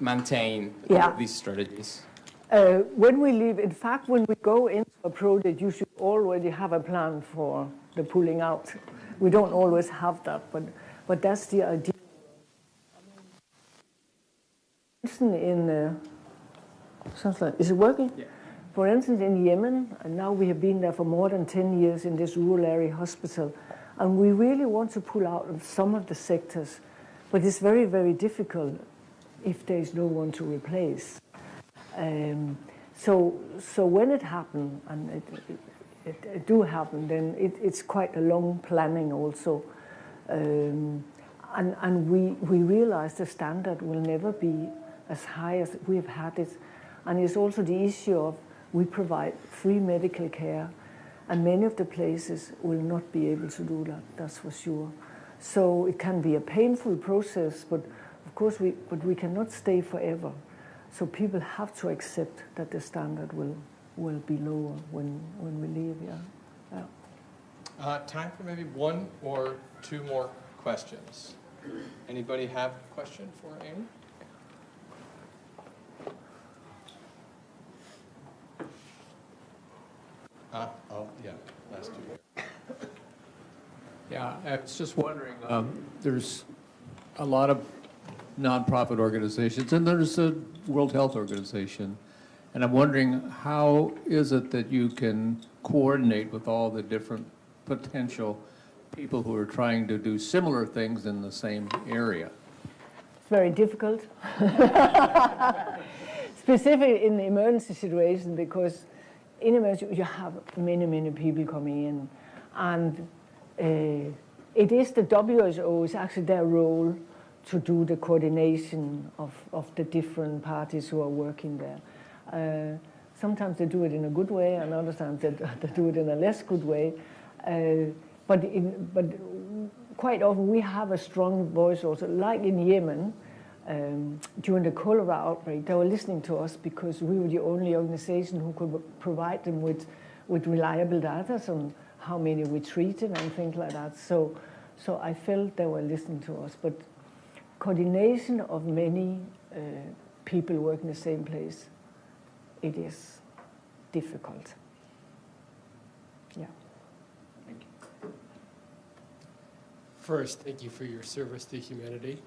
Speaker 9: maintain these strategies?
Speaker 2: When we leave, in fact, when we go into a project, you should already have a plan for the pulling out. We don't always have that, but that's the idea. Is it working? Yeah. For instance, in Yemen, and now we have been there for more than 10 years in this rural area hospital, and we really want to pull out of some of the sectors, but it's very, very difficult if there is no one to replace. So when it happened, and it do happen, then it's quite a long planning also. And we realize the standard will never be as high as we have had it. And it's also the issue of we provide free medical care, and many of the places will not be able to do that, that's for sure. So it can be a painful process, but of course we cannot stay forever. So people have to accept that the standard will be lower when we leave, yeah.
Speaker 1: Time for maybe one or two more questions. Anybody have a question for Anni? Oh, yeah, last two.
Speaker 10: Yeah, I was just wondering, there's a lot of nonprofit organizations, and there's a World Health Organization, and I'm wondering, how is it that you can coordinate with all the different potential people who are trying to do similar things in the same area?
Speaker 2: It's very difficult, specifically in the emergency situation, because in emergency you have many people coming in, and it is the WHO, it's actually their role to do the coordination of the different parties who are working there. Sometimes they do it in a good way, and other times they do it in a less good way. But quite often we have a strong voice also, like in Yemen. During the cholera outbreak, they were listening to us because we were the only organization who could provide them with reliable data on how many we treated and things like that. So I felt they were listening to us. But coordination of many people working in the same place, it is difficult. Yeah.
Speaker 10: Thank you.
Speaker 11: First, thank you for your service to humanity.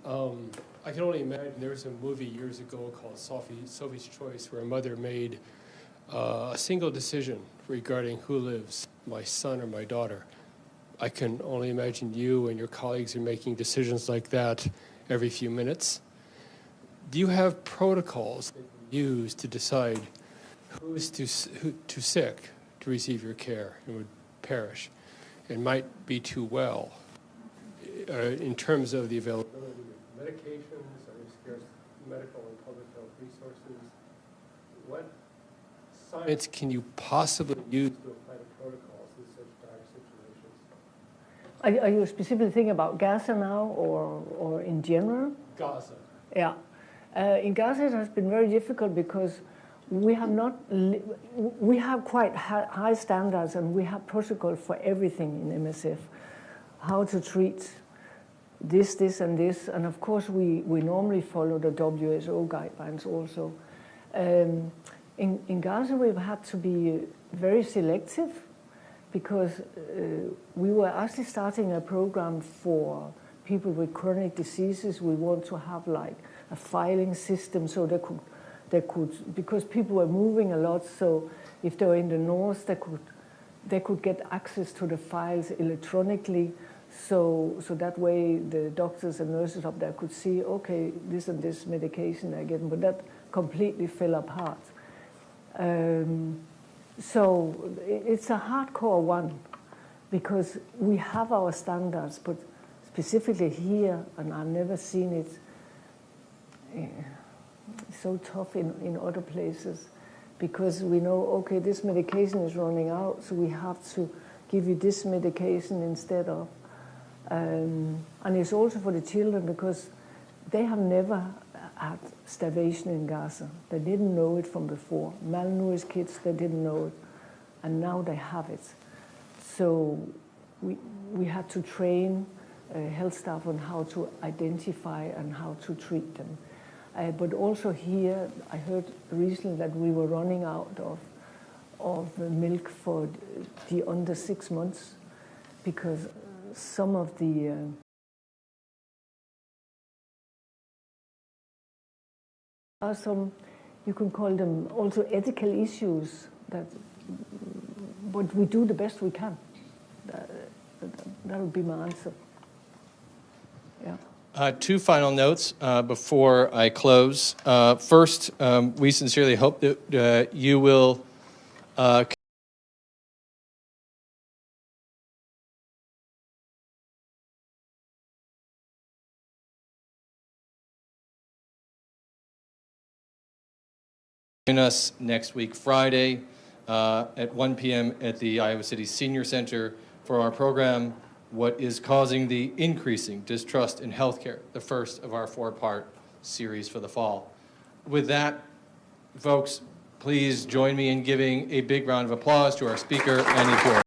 Speaker 11: I can only imagine there was a movie years ago called Sophie's Choice, where a mother made a single decision regarding who lives, my son or my daughter. I can only imagine you and your colleagues are making decisions like that every few minutes. Do you have protocols that you use to decide who is too sick to receive your care and would perish and might be too well in terms of the availability of medications or scarce medical and public health resources? What science can you possibly use to apply the protocols in such dire situations?
Speaker 2: Are you specifically thinking about Gaza now or in general?
Speaker 11: Gaza.
Speaker 2: Yeah. In Gaza it has been very difficult because we have we have quite high standards, and we have protocols for everything in MSF. How to treat this and this, and of course we normally follow the WHO guidelines also. In Gaza we've had to be very selective because we were actually starting a program for people with chronic diseases. We want to have like a filing system so they could, because people were moving a lot, so if they were in the north they could get access to the files electronically. So that way the doctors and nurses up there could see, okay, this and this medication they're getting, but that completely fell apart. So it's a hardcore one because we have our standards, but specifically here, and I've never seen it so tough in other places, because we know, okay, this medication is running out, so we have to give you this medication instead of. And it's also for the children because they have never had starvation in Gaza. They didn't know it from before. Malnourished kids, they didn't know it. And now they have it. So we had to train health staff on how to identify and how to treat them. But also here, I heard recently that we were running out of milk for the under 6 months because some of the are some, you can call them also ethical issues that, but we do the best we can. That would be my answer. Yeah.
Speaker 1: Two final notes before I close. First, we sincerely hope that you will join us next week, Friday, at 1 p.m. at the Iowa City Senior Center for our program, What is Causing the Increasing Distrust in Healthcare, the first of our four-part series for the fall. With that, folks, please join me in giving a big round of applause to our speaker, Anni Fjord.